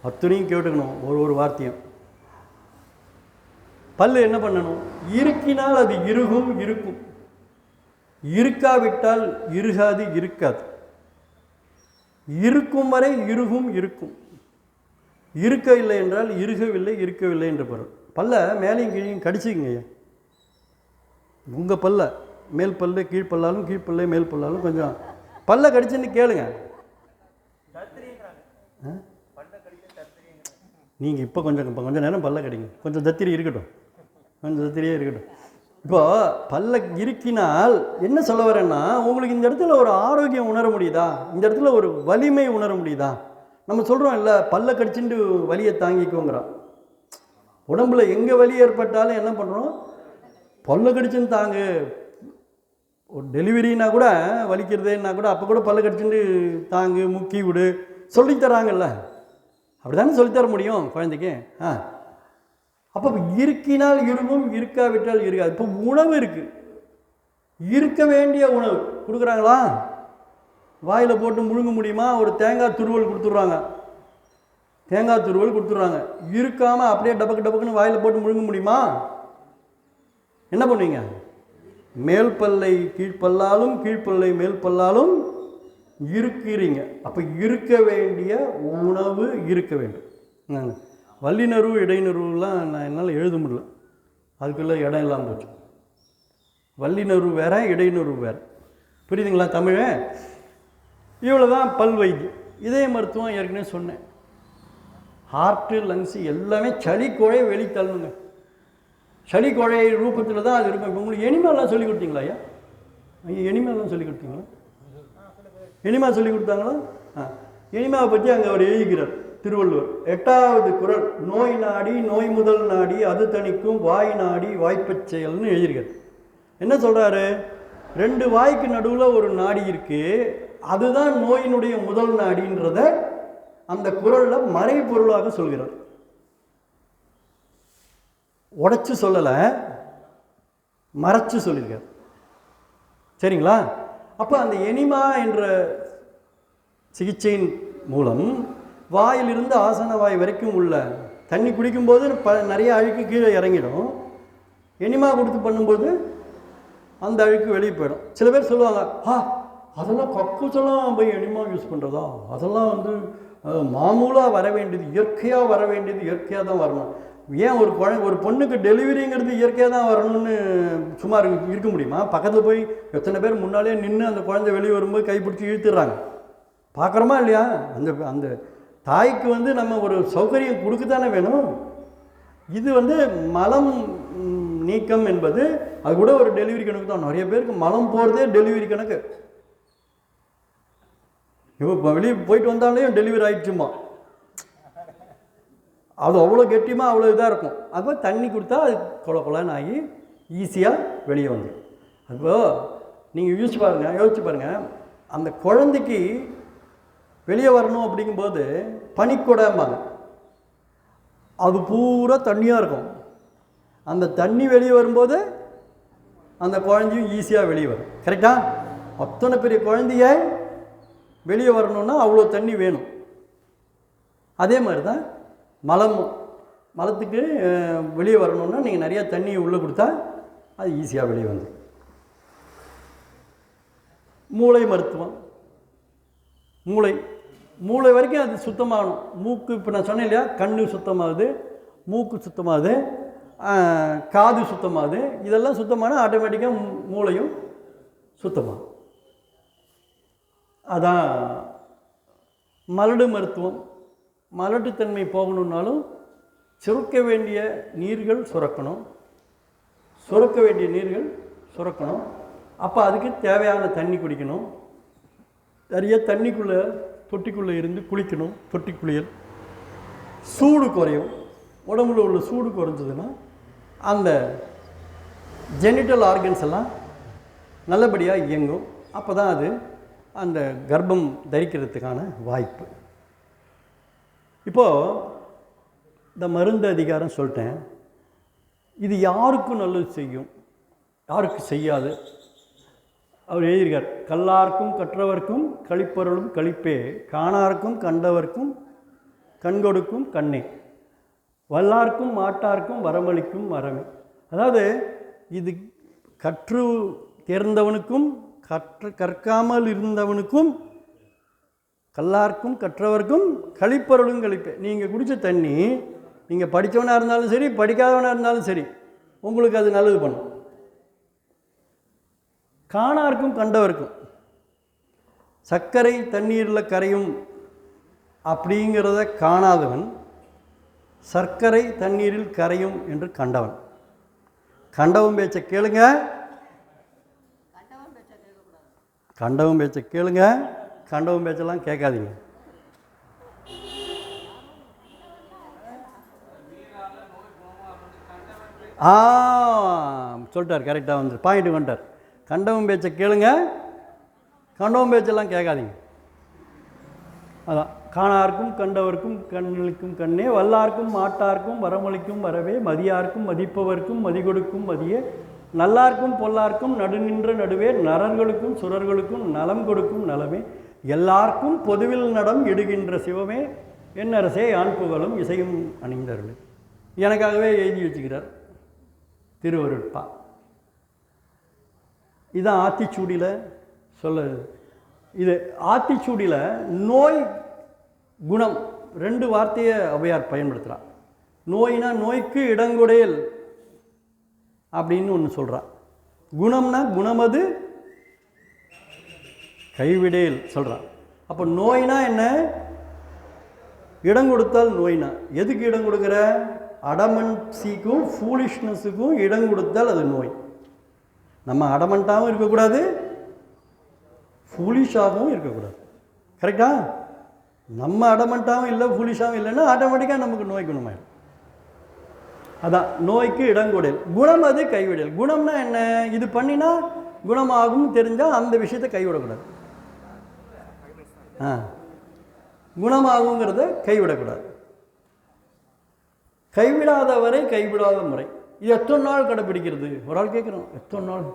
அத்தனையும் கேட்டுக்கணும், ஒரு வார்த்தையும். பல் என்ன பண்ணணும்? இருக்கினால் அது இருக்கும், இருக்காவிட்டால் இருக்காது. இருக்கும் வரை இருக்கும். இருக்க இல்லை என்றால் இருக்கவில்லை இருக்கவில்லை என்று பொருள். பல்ல மேலேயும் கீழையும் கடிச்சிக்கங்க. உங்கள் பல்ல மேல் பல்லு கீழ்ப்பல்லாலும் கீழ்ப்பல்ல மேல் பல்லாலும் கொஞ்சம் பல்ல கடிச்சுன்னு கேளுங்க. நீங்கள் இப்போ கொஞ்சம் நேரம் பல்ல கடிங்க. கொஞ்சம் தத்திரி இருக்கட்டும், கொஞ்சம் தத்திரியே இருக்கட்டும். இப்போ பல்ல இருக்கினால் என்ன சொல்ல வரேன்னா, உங்களுக்கு இந்த இடத்துல ஒரு ஆரோக்கியம் உணர முடியுதா? இந்த இடத்துல ஒரு வலிமை உணர முடியுதா? நம்ம சொல்கிறோம் இல்லை, பல்ல கடிச்சுட்டு வலியை தாங்கிக்கோங்கிறோம். உடம்புல எங்கே வலி ஏற்பட்டாலும் என்ன பண்ணுறோம்? பல்ல கடிச்சுன்னு தாங்கு. ஒரு டெலிவரினா கூட வலிக்கிறதுன்னா கூட அப்போ கூட பல்ல கடிச்சுட்டு தாங்கு, முக்கி விடு சொல்லித்தராங்கல்ல. அப்படி தானே சொல்லித்தர முடியும் குழந்தைக்கு. அப்போ இருக்கினால் இருக்கும், இருக்காவிட்டால் இருக்காது. இப்போ உணவு இருக்குது, இருக்க வேண்டிய உணவு கொடுக்குறாங்களா? வாயில் போட்டு முழுங்க முடியுமா? ஒரு தேங்காய் துருவல் கொடுத்துட்றாங்க, தேங்காய் துருவல் கொடுத்துட்றாங்க. இருக்காமல் அப்படியே டபக்குன்னு வாயில் போட்டு முழுங்க முடியுமா? என்ன பண்ணுவீங்க? மேல் பல்லை கீழ்ப்பல்லாலும் கீழ்ப்பல்லை மேல் பல்லாலும் இருக்கிறீங்க. அப்போ இருக்க வேண்டிய உணவு இருக்க வேண்டும். வல்லினர்வு இடைநர்வுலாம் நான் என்னால் எழுத முடியல, அதுக்குள்ளே இடம் இல்லாமல் போச்சு. வல்லினர்வு வேறு, இடைநர்வு வேறு. புரியுதுங்களா தமிழை? இவ்வளோ தான் பல் வைத்தியம். இதய மருத்துவம் ஏற்கனவே சொன்னேன். ஹார்ட்டு, லங்ஸு எல்லாமே சளி கோழை வெளித்தள்ளுங்க. சளி கோழை ரூபத்தில் தான் அது இருக்கும். இப்போ உங்களுக்கு எனிமாலாம் சொல்லி கொடுத்தீங்களா ஐயா? எனிமாலாம் சொல்லி கொடுத்தீங்களா? எனிமா சொல்லி கொடுத்தாங்களா? எனிமாவை பற்றி அங்கே அவர் எழுதிக்கிறார் திருவள்ளுவர். 8வது குறள், நோய் நாடி நோய் முதல் நாடி அது தணிக்கும் வாய் நாடி வாய்ப்பச் செயல்னு எழுதியிருக்கார். என்ன சொல்கிறாரு? 2 வாய்க்கு நடுவில் ஒரு நாடி இருக்குது, அதுதான் நோயினுடைய முதல் நாடின்றத அந்த குறளில் மறைபொருளாக சொல்கிறார். உடைச்சு சொல்லலை, மறைச்சு சொல்லியிருக்கார். சரிங்களா? அப்போ அந்த எனிமா என்ற சிகிச்சையின் மூலம் வாயிலிருந்து ஆசன வாய் வரைக்கும் உள்ள தண்ணி குடிக்கும்போது நிறைய அழுக்கு கீழே இறங்கிடும். எனிமா கொடுத்து பண்ணும்போது அந்த அழுக்கு வெளியே போயிடும். சில பேர் சொல்லுவாங்க, அதெல்லாம் கக்கூச்செல்லாம் போய் எனிமா யூஸ் பண்ணுறதா? அதெல்லாம் மாமூலாக வர வேண்டியது, இயற்கையாக வர வேண்டியது, இயற்கையாக தான் வரணும். ஏன் ஒரு பொண்ணுக்கு டெலிவரிங்கிறது இயற்கையாக தான் வரணும்னு சும்மா இருக்க முடியுமா? பக்கத்தில் போய் எத்தனை பேர் முன்னாலே நின்று அந்த குழந்தை வெளியே வரும்போது கைப்பிடிச்சி இழுத்துடுறாங்க, பார்க்குறோமா இல்லையா? அந்த தாய்க்கு நம்ம ஒரு சௌகரியம் கொடுக்கத்தானே வேணும். இது மலம் நீக்கம் என்பது அது கூட ஒரு டெலிவரி கணக்கு தான். நிறைய பேருக்கு மலம் போகிறதே டெலிவரி கணக்கு. இப்போ வெளியே போயிட்டு வந்தாலே டெலிவரி ஆகிடுச்சுமா, அது அவ்வளோ கெட்டியமாக அவ்வளோ இதாக இருக்கும். அப்போ தண்ணி கொடுத்தா அது கொலன்னு ஆகி ஈஸியாக வெளியே வந்துடும். அப்போது நீங்கள் யோசிச்சு பாருங்கள், அந்த குழந்தைக்கு வெளியே வரணும் அப்படிங்கும்போது பனிக்குடம்பாங்க, அது பூரா தண்ணியாக இருக்கும். அந்த தண்ணி வெளியே வரும்போது அந்த குழந்தையும் ஈஸியாக வெளியே வரும். கரெக்டாக? அத்தனை பெரிய குழந்தைய வெளியே வரணுன்னா அவ்வளோ தண்ணி வேணும். அதே மாதிரி தான் மலத்துக்கு வெளியே வரணுன்னா நீங்கள் நிறையா தண்ணியை உள்ளே கொடுத்தா அது ஈஸியாக வெளியே வந்துடும். மூளை மருத்துவம், மூளை வரைக்கும் அது சுத்தமாகணும். மூக்கு, இப்போ நான் சொன்னேன் இல்லையா, கண்ணு சுத்தமாகுது, மூக்கு சுத்தமாகுது, காது சுத்தமாகுது. இதெல்லாம் சுத்தமான ஆட்டோமேட்டிக்காக மூளையும் சுத்தமாகும். அதான் மலடு மருத்துவம். மலட்டுத்தன்மை போகணுன்னாலும் சுரக்க வேண்டிய நீர்கள் சுரக்கணும், சுரக்க வேண்டிய நீர்கள் சுரக்கணும். அப்போ அதுக்கு தேவையான தண்ணி குடிக்கணும். நிறைய தண்ணிக்குள்ளே தொட்டிக்குள்ளே இருந்து குளிக்கணும். தொட்டி குளியல். சூடு குறையும். உடம்புல உள்ள சூடு குறைஞ்சதுன்னா அந்த ஜெனிட்டல் ஆர்கன்ஸ் எல்லாம் நல்லபடியாக இயங்கும். அப்போ தான் அது அந்த கர்ப்பம் தரிக்கிறதுக்கான வாய்ப்பு. இப்போது இந்த மருந்து அதிகாரம் சொல்லிட்டேன். இது யாருக்கும் நல்லது செய்யும், யாருக்கு செய்யாது. அவர் எழுதியிருக்கார், கல்லார்க்கும் கற்றவர்க்கும் கழிப்பொருளும் கழிப்பே, காணார்க்கும் கண்டவர்க்கும் கண்கொடுக்கும் கண்ணே, வல்லார்க்கும் மாட்டார்க்கும் வரமளிக்கும் வரமே. அதாவது இது கற்று தேர்ந்தவனுக்கும் கற்காமல் இருந்தவனுக்கும் கல்லார்க்கும் கற்றவர்க்கும் கழிப்பருளும் கழிப்பு. நீங்கள் குடித்த தண்ணி நீங்கள் படித்தவனாக இருந்தாலும் சரி, படிக்காதவனாக இருந்தாலும் சரி, உங்களுக்கு அது நல்லது பண்ணும். காணார்க்கும் கண்டவர்க்கும் சர்க்கரை தண்ணீரில் கரையும் அப்படிங்கிறத காணாதவன் சர்க்கரை தண்ணீரில் கரையும் என்று கண்டவன். கண்டவன் பேச்சை கேளுங்க, கண்டவன் பேச்சை கேளுங்க, கண்டவன் பேச்செல்லாம் கேட்காதீங்க. சொல்லிட்டார், கரெக்டாக வந்து பாயிண்ட்டு வந்துட்டார். கண்டவன் பேச்சை கேளுங்க, கண்டவன் பேச்செல்லாம் கேட்காதீங்க. அதான் காணார்க்கும் கண்டவர்க்கும் கண்களுக்கும் கண்ணே, வல்லார்க்கும் மாட்டார்க்கும் வரமொழிக்கும் வரவே, மதியார்க்கும் மதிப்பவர்க்கும் மதிகொடுக்கும் மதியே, நல்லார்க்கும் பொல்லார்க்கும் நடுநின்ற நடுவே, நரர்களுக்கும் சுரர்களுக்கும் நலம் கொடுக்கும் நலமே, எல்லாருக்கும் பொதுவில் நடம் இடுகின்ற சிவமே, என்னரசே ஆண் புகழும் இசையும் அணிந்தருள். எனக்காகவே எழுதி வச்சுக்கிறார் திருவருட்பா. இதான் ஆத்திச்சூடியில் சொல்ல. இது ஆத்திச்சூடியில் நோய் குணம் 2 வார்த்தையை ஔவையார் பயன்படுத்துகிறார். நோய்னா நோய்க்கு இடங்குடையல் அப்படின்னு ஒன்று சொல்கிறார். குணம்னா குணமது கைவிடேல் சொல்கிறான். அப்போ நோய்னா என்ன? இடம் கொடுத்தால் நோய்னா எதுக்கு இடம் கொடுக்குற? அடமன்சிக்கும் ஃபூலிஷ்னஸுக்கும் இடம் கொடுத்தால் அது நோய். நம்ம அடமண்ட்டாகவும் இருக்கக்கூடாது, ஃபூலிஷாகவும் இருக்கக்கூடாது. கரெக்டா? நம்ம அடமண்ட்டாகவும் இல்லை, ஃபூலிஷாகவும் இல்லைன்னா ஆட்டோமேட்டிக்காக நமக்கு நோய் குணமாயிடும். அதான் நோய்க்கு இடங்கொடல். குணம் அது கைவிடல். குணம்னா என்ன? இது பண்ணினா குணமாகும் தெரிஞ்சால் அந்த விஷயத்தை கைவிடக்கூடாது. குணமாகுங்கிறத கைவிடக்கூடாது. கைவிடாத வரை கைவிடாத முறை. இது எத்தனை நாள் கடைப்பிடிக்கிறது? ஒரு ஆள் கேட்குறோம், எத்தனை நாள்?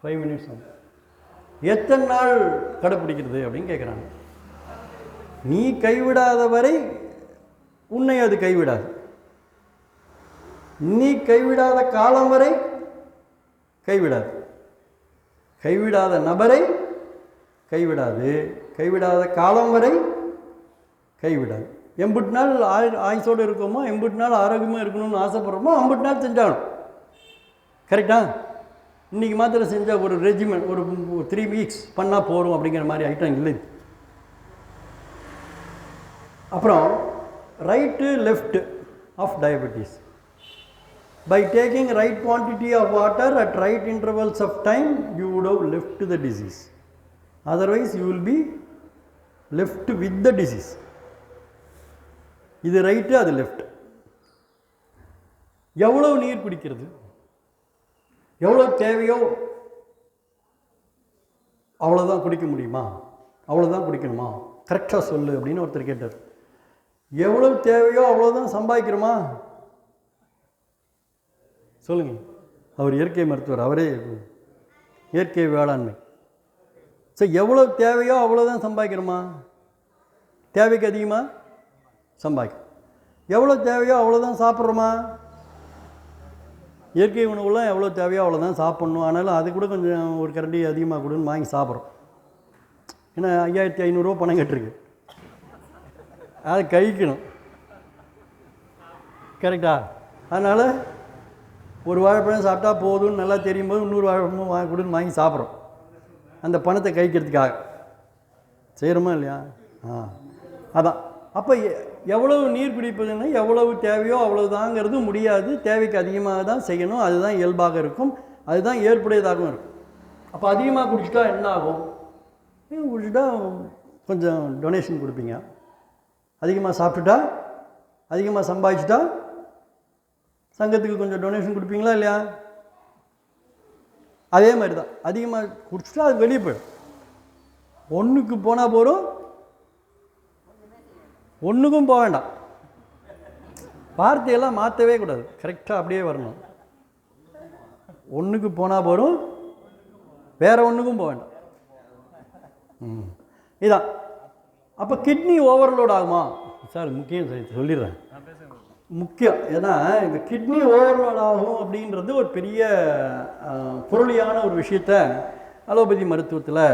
5 minutes ஆகும். எத்தனை நாள் கடைப்பிடிக்கிறது அப்படின்னு கேட்குறாங்க. நீ கைவிடாத வரை உன்னை அது கைவிடாது. நீ கைவிடாத காலம் வரை கைவிடாது. கைவிடாத நபரை கைவிடாது. கைவிடாத காலம் வரை கைவிடாது. எம்புட்டு நாள் ஆயுசோடு இருக்கோமோ, எம்புட்டு நாள் ஆரோக்கியமாக இருக்கணும்னு ஆசைப்படுறோமோ, அம்புட்டு நாள் செஞ்சாலும். கரெக்டா? இன்றைக்கி மாத்திரம் செஞ்சால் ஒரு ரெஜிமெண்ட் ஒரு 3 weeks பண்ணால் போகிறோம் அப்படிங்கிற மாதிரி ஐட்டம் இல்லை. அப்புறம் right left of diabetes. By taking right quantity of water at right intervals of time, you would have left the disease. Otherwise, you will be left with the disease. இது right, அது left. எவ்வளவு நீர் குடிக்கிறது, எவ்வளோ தேவையோ அவ்வளோதான் குடிக்க முடியுமா? அவ்வளோதான் குடிக்கணுமா? கரெக்டாக சொல்லு அப்படின்னு ஒருத்தர் கேட்டார். எவ்வளவு தேவையோ அவ்வளோதான் சம்பாதிக்கிறோமா? சொல்லுங்கள். அவர் இயற்கை மருத்துவர், அவரே இயற்கை வேளாண்மை. சரி, எவ்வளோ தேவையோ அவ்வளோதான் சம்பாதிக்கிறோமா? தேவைக்கு அதிகமாக சம்பாதிக்கும். எவ்வளோ தேவையோ அவ்வளோதான் சாப்பிட்றோமா? இயற்கை உணவுலாம் எவ்வளோ தேவையோ அவ்வளோதான் சாப்பிட்ணும். ஆனாலும் அது கூட கொஞ்சம் ஒரு கரண்டி அதிகமாக கொடுன்னு வாங்கி சாப்பிட்றோம். ஏன்னா 5500 ரூபா பணம் கட்டிருக்கு, அதை கழிக்கணும். கரெக்டா? அதனால் ஒரு வாழைப்பழம் சாப்பிட்டா போதும்னு நல்லா தெரியும் போது இன்னொரு வாழைப்பழமும் வாங்கி கொடுன்னு வாங்கி சாப்பிட்றோம். அந்த பணத்தை கழிக்கிறதுக்காக செய்கிறோமா இல்லையா? அதான். அப்போ எவ்வளவு நீர் குடிப்பதுன்னா எவ்வளவு தேவையோ அவ்வளவுதாங்கிறது முடியாது. தேவைக்கு அதிகமாக தான் செய்யணும். அதுதான் இயல்பாக இருக்கும், அதுதான் ஏற்புடையதாகவும் இருக்கும். அப்போ அதிகமாக குடிச்சிட்டா என்ன ஆகும்? குடிச்சிட்டா கொஞ்சம் டொனேஷன் கொடுப்பீங்க. அதிகமாக சாப்பிட்டுட்டா, அதிகமாக சம்பாதிச்சிட்டா சங்கத்துக்கு கொஞ்சம் டொனேஷன் கொடுப்பீங்களா இல்லையா? அதே மாதிரி தான். அதிகமாக குடிச்சிட்டா அது வெளியே போயிடும். ஒன்றுக்கு போனால் போகிறோம், ஒன்றுக்கும் போக வேண்டாம். வார்த்தையெல்லாம் மாற்றவே கூடாது, கரெக்டாக அப்படியே வரணும். ஒன்றுக்கு போனால் போகிறோம், வேறு ஒன்றுக்கும் போக வேண்டாம். இதான். அப்போ கிட்னி ஓவர்லோட் ஆகுமா சார்? முக்கியம் சொல்லிடுறேன், முக்கியம். ஏன்னா இந்த கிட்னி ஓவர்லோட் ஆகும் அப்படின்றது ஒரு பெரிய பொருளியான ஒரு விஷயத்தை அலோபதி மருத்துவத்தில்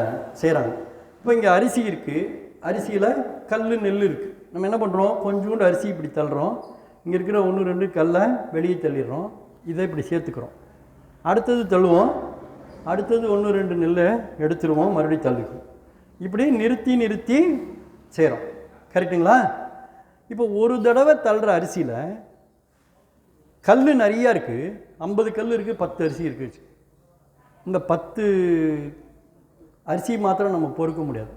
செய்கிறாங்க. இப்போ இங்கே அரிசி இருக்குது, அரிசியில் கல் நெல் இருக்குது. நம்ம என்ன பண்ணுறோம், கொஞ்சோண்டு அரிசி இப்படி தள்ளுறோம், இங்கே இருக்கிற 1 2 கல்லை வெளியே தள்ளிடுறோம், இதை இப்படி சேர்த்துக்கிறோம். அடுத்தது தள்ளுவோம், அடுத்தது 1 2 நெல்லை எடுத்துருவோம், மறுபடியும் தள்ளிக்குவோம். இப்படி நிறுத்தி நிறுத்தி செய்கிறோம். கரெக்டுங்களா? இப்போ ஒரு தடவை தள்ளுற அரிசியில் கல் நிறையா இருக்குது, 50 கல் இருக்குது, 10 அரிசி இருக்குது. இந்த 10 அரிசி மாத்திரம் நம்ம பொறுக்க முடியாது.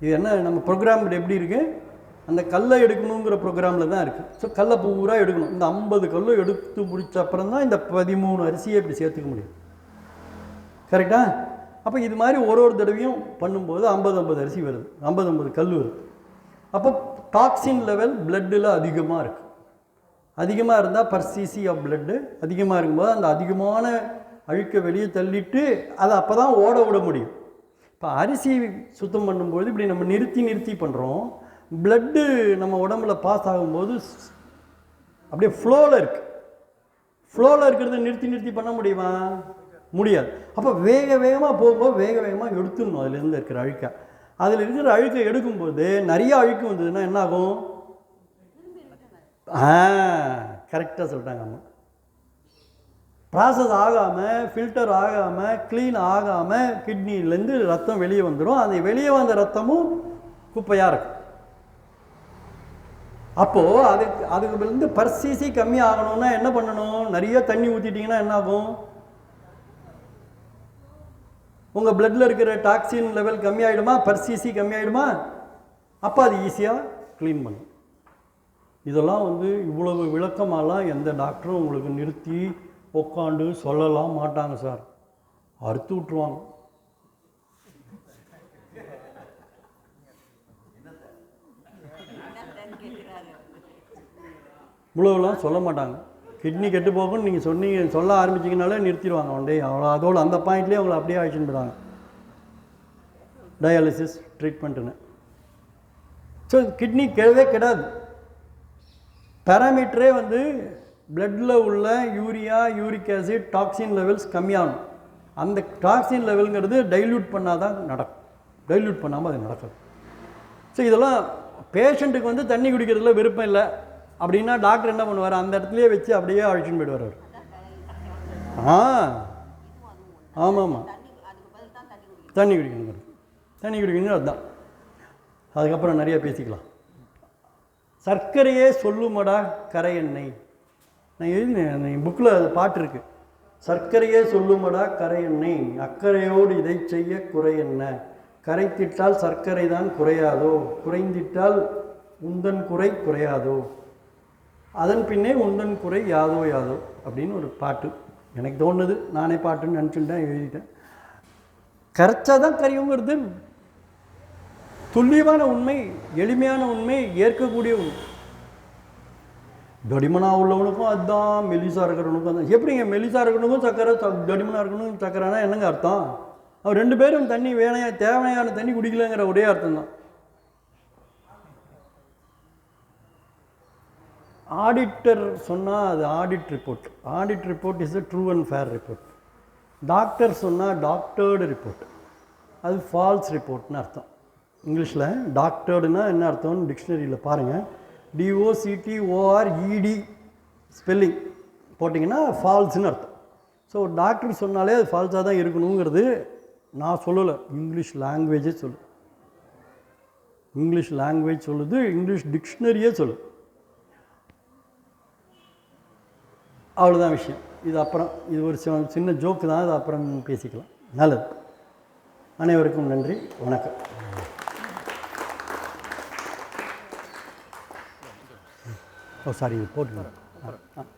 இது என்ன, நம்ம ப்ரோக்ராம் எப்படி இருக்குது, அந்த கல்லை எடுக்கணுங்கிற ப்ரோக்ராமில் தான் இருக்குது. ஸோ கல்லை பூரா எடுக்கணும். இந்த 50 கல்லை எடுத்து முடித்த அப்புறம் தான் இந்த 13 அரிசியை இப்படி சேர்த்துக்க முடியும். கரெக்டா? அப்போ இது மாதிரி ஒரு தடவையும் பண்ணும்போது 50 அரிசி வருது, 50 கல் வருது. அப்போ டாக்ஸின் லெவல் பிளட்டில் அதிகமாக இருக்குது. அதிகமாக இருந்தால் பர் சிசி ஆஃப் பிளட்டு அதிகமாக இருக்கும்போது அந்த அதிகமான அழுக்கை வெளியே தள்ளிட்டு அதை அப்போ தான் ஓட விட முடியும். இப்போ அரிசி சுத்தம் பண்ணும்போது இப்படி நம்ம நிறுத்தி நிறுத்தி பண்ணுறோம். பிளட்டு நம்ம உடம்புல பாஸ் ஆகும்போது அப்படியே ஃப்ளோவில் இருக்குது. ஃப்ளோவில் இருக்கிறத நிறுத்தி நிறுத்தி பண்ண முடியுமா? முடியாது. அப்போ வேக வேகமாக போகும்போது வேக வேகமாக எடுத்துடணும் அதுலேருந்து இருக்கிற அழுக்கை. அதில் இருக்கிற அழுக்கை எடுக்கும்போது நிறைய அழுக்கு வந்ததுன்னா என்ன ஆகும்? கரெக்டாக சொல்லிட்டாங்க அம்மா. ப்ராசஸ் ஆகாமல், ஃபில்டர் ஆகாமல், க்ளீன் ஆகாமல் கிட்னிலேருந்து ரத்தம் வெளியே வந்துடும். அந்த வெளியே வந்த ரத்தமும் குப்பையாக இருக்கும். அப்போது அதுக்கு வந்து பர் சிசி கம்மி ஆகணும்னா என்ன பண்ணணும்? நிறைய தண்ணி ஊற்றிட்டிங்கன்னா என்ன ஆகும்? உங்கள் பிளட்டில் இருக்கிற டாக்ஸின் லெவல் கம்மி ஆகிடுமா? பர் சிசி கம்மி ஆகிடுமா? அப்போ அது ஈஸியாக க்ளீன் பண்ணும். இதெல்லாம் வந்து இவ்வளவு விளக்கமாலாம் எந்த டாக்டரும் உங்களுக்கு நிறுத்தி உட்காண்டு சொல்லலாம் மாட்டாங்க சார், அறுத்து விட்ருவாங்க. இவ்வளோலாம் சொல்ல மாட்டாங்க. கிட்னி கெட்டு போகும்னு நீங்கள் சொல்ல ஆரம்பிச்சிங்கனாலே நிறுத்திடுவாங்க ஒன் டே. அவ்வளோ அதோடு அந்த பாயிண்ட்லேயே அவங்கள அப்படியே அழைச்சின்னு போயிடுவாங்க டயாலிசிஸ் ட்ரீட்மெண்ட்டுன்னு. ஸோ கிட்னி கெடவே கெடாது. பேராமீட்டரே வந்து பிளட்டில் உள்ள urea, uric acid, toxin levels கம்மியாகணும். அந்த டாக்ஸின் லெவலுங்கிறது டைல்யூட் பண்ணால் தான் நடக்கும். டைல்யூட் பண்ணாமல் அது நடக்காது. ஸோ இதெல்லாம் பேஷண்ட்டுக்கு வந்து தண்ணி குடிக்கிறதுல விருப்பம் இல்லை அப்படின்னா டாக்டர் என்ன பண்ணுவார், அந்த இடத்துலையே வச்சு அப்படியே அழைச்சின்னு போயிடுவார் அவர். ஆமாம், தண்ணி குடிக்கணுங்கிறது. தண்ணி குடிக்கணும் அதுதான். அதுக்கப்புறம் நிறைய பேசிக்கலாம். சர்க்கரையே சொல்லுமடா கரை எண்ணெய். நான் எழுதினேன் புக்கில் அது பாட்டு இருக்குது. சர்க்கரையே சொல்லுமடா கரை எண்ணெய், அக்கறையோடு இதை செய்ய குறை என்ன, கரைத்திட்டால் சர்க்கரை தான் குறையாதோ, குறைந்திட்டால் உந்தன் குறை குறையாதோ, அதன் பின்னே உந்தன் குறை யாதோ யாதோ அப்படின்னு ஒரு பாட்டு எனக்கு தோணுது. நானே பாட்டுன்னு நினச்சுட்டேன், எழுதிட்டேன். கரைச்சா தான் கரையுங்கிறது துல்லியமான உண்மை, எளிமையான உண்மை, ஏற்கக்கூடிய உண்மை. தடிமனாக உள்ளவனுக்கும் அதுதான், மெலிசாக இருக்கிறவனுக்கும் அதுதான். எப்படிங்க மெலிசாக இருக்கிறவனுக்கும் சக்கரை, தடிமனாக இருக்கணும் சக்கரைனா என்னங்க அர்த்தம்? அவர் 2 பேரும் தண்ணி தேவையான தண்ணி குடிக்கலங்கிற ஒரே அர்த்தம் தான். ஆடிட்டர் சொன்னால் அது audit report. Audit report is a true and fair report. Doctor சொன்னால் டாக்டர்டு ரிப்போர்ட், அது ஃபால்ஸ் ரிப்போர்ட்னு அர்த்தம். இங்கிலீஷில் டாக்டர்டுனா என்ன அர்த்தம்னு டிக்ஷனரியில் பாருங்கள். DOCTORED ஸ்பெல்லிங் போட்டிங்கன்னா ஃபால்ஸ்னு அர்த்தம். ஸோ டாக்டர் சொன்னாலே அது ஃபால்ஸாக தான் இருக்கணுங்கிறது நான் சொல்லலை, இங்கிலீஷ் லாங்குவேஜே சொல்லுது. இங்கிலீஷ் லாங்குவேஜ் சொல்லுது, இங்கிலீஷ் டிக்ஷனரியே சொல்லுது. அவ்வளோதான் விஷயம். இது அப்புறம், இது ஒரு சின்ன ஜோக்கு தான், அது அப்புறம் பேசிக்கலாம். நல்லது. அனைவருக்கும் நன்றி, வணக்கம். ஓ சாரி, போட்டுக்கிறேன்.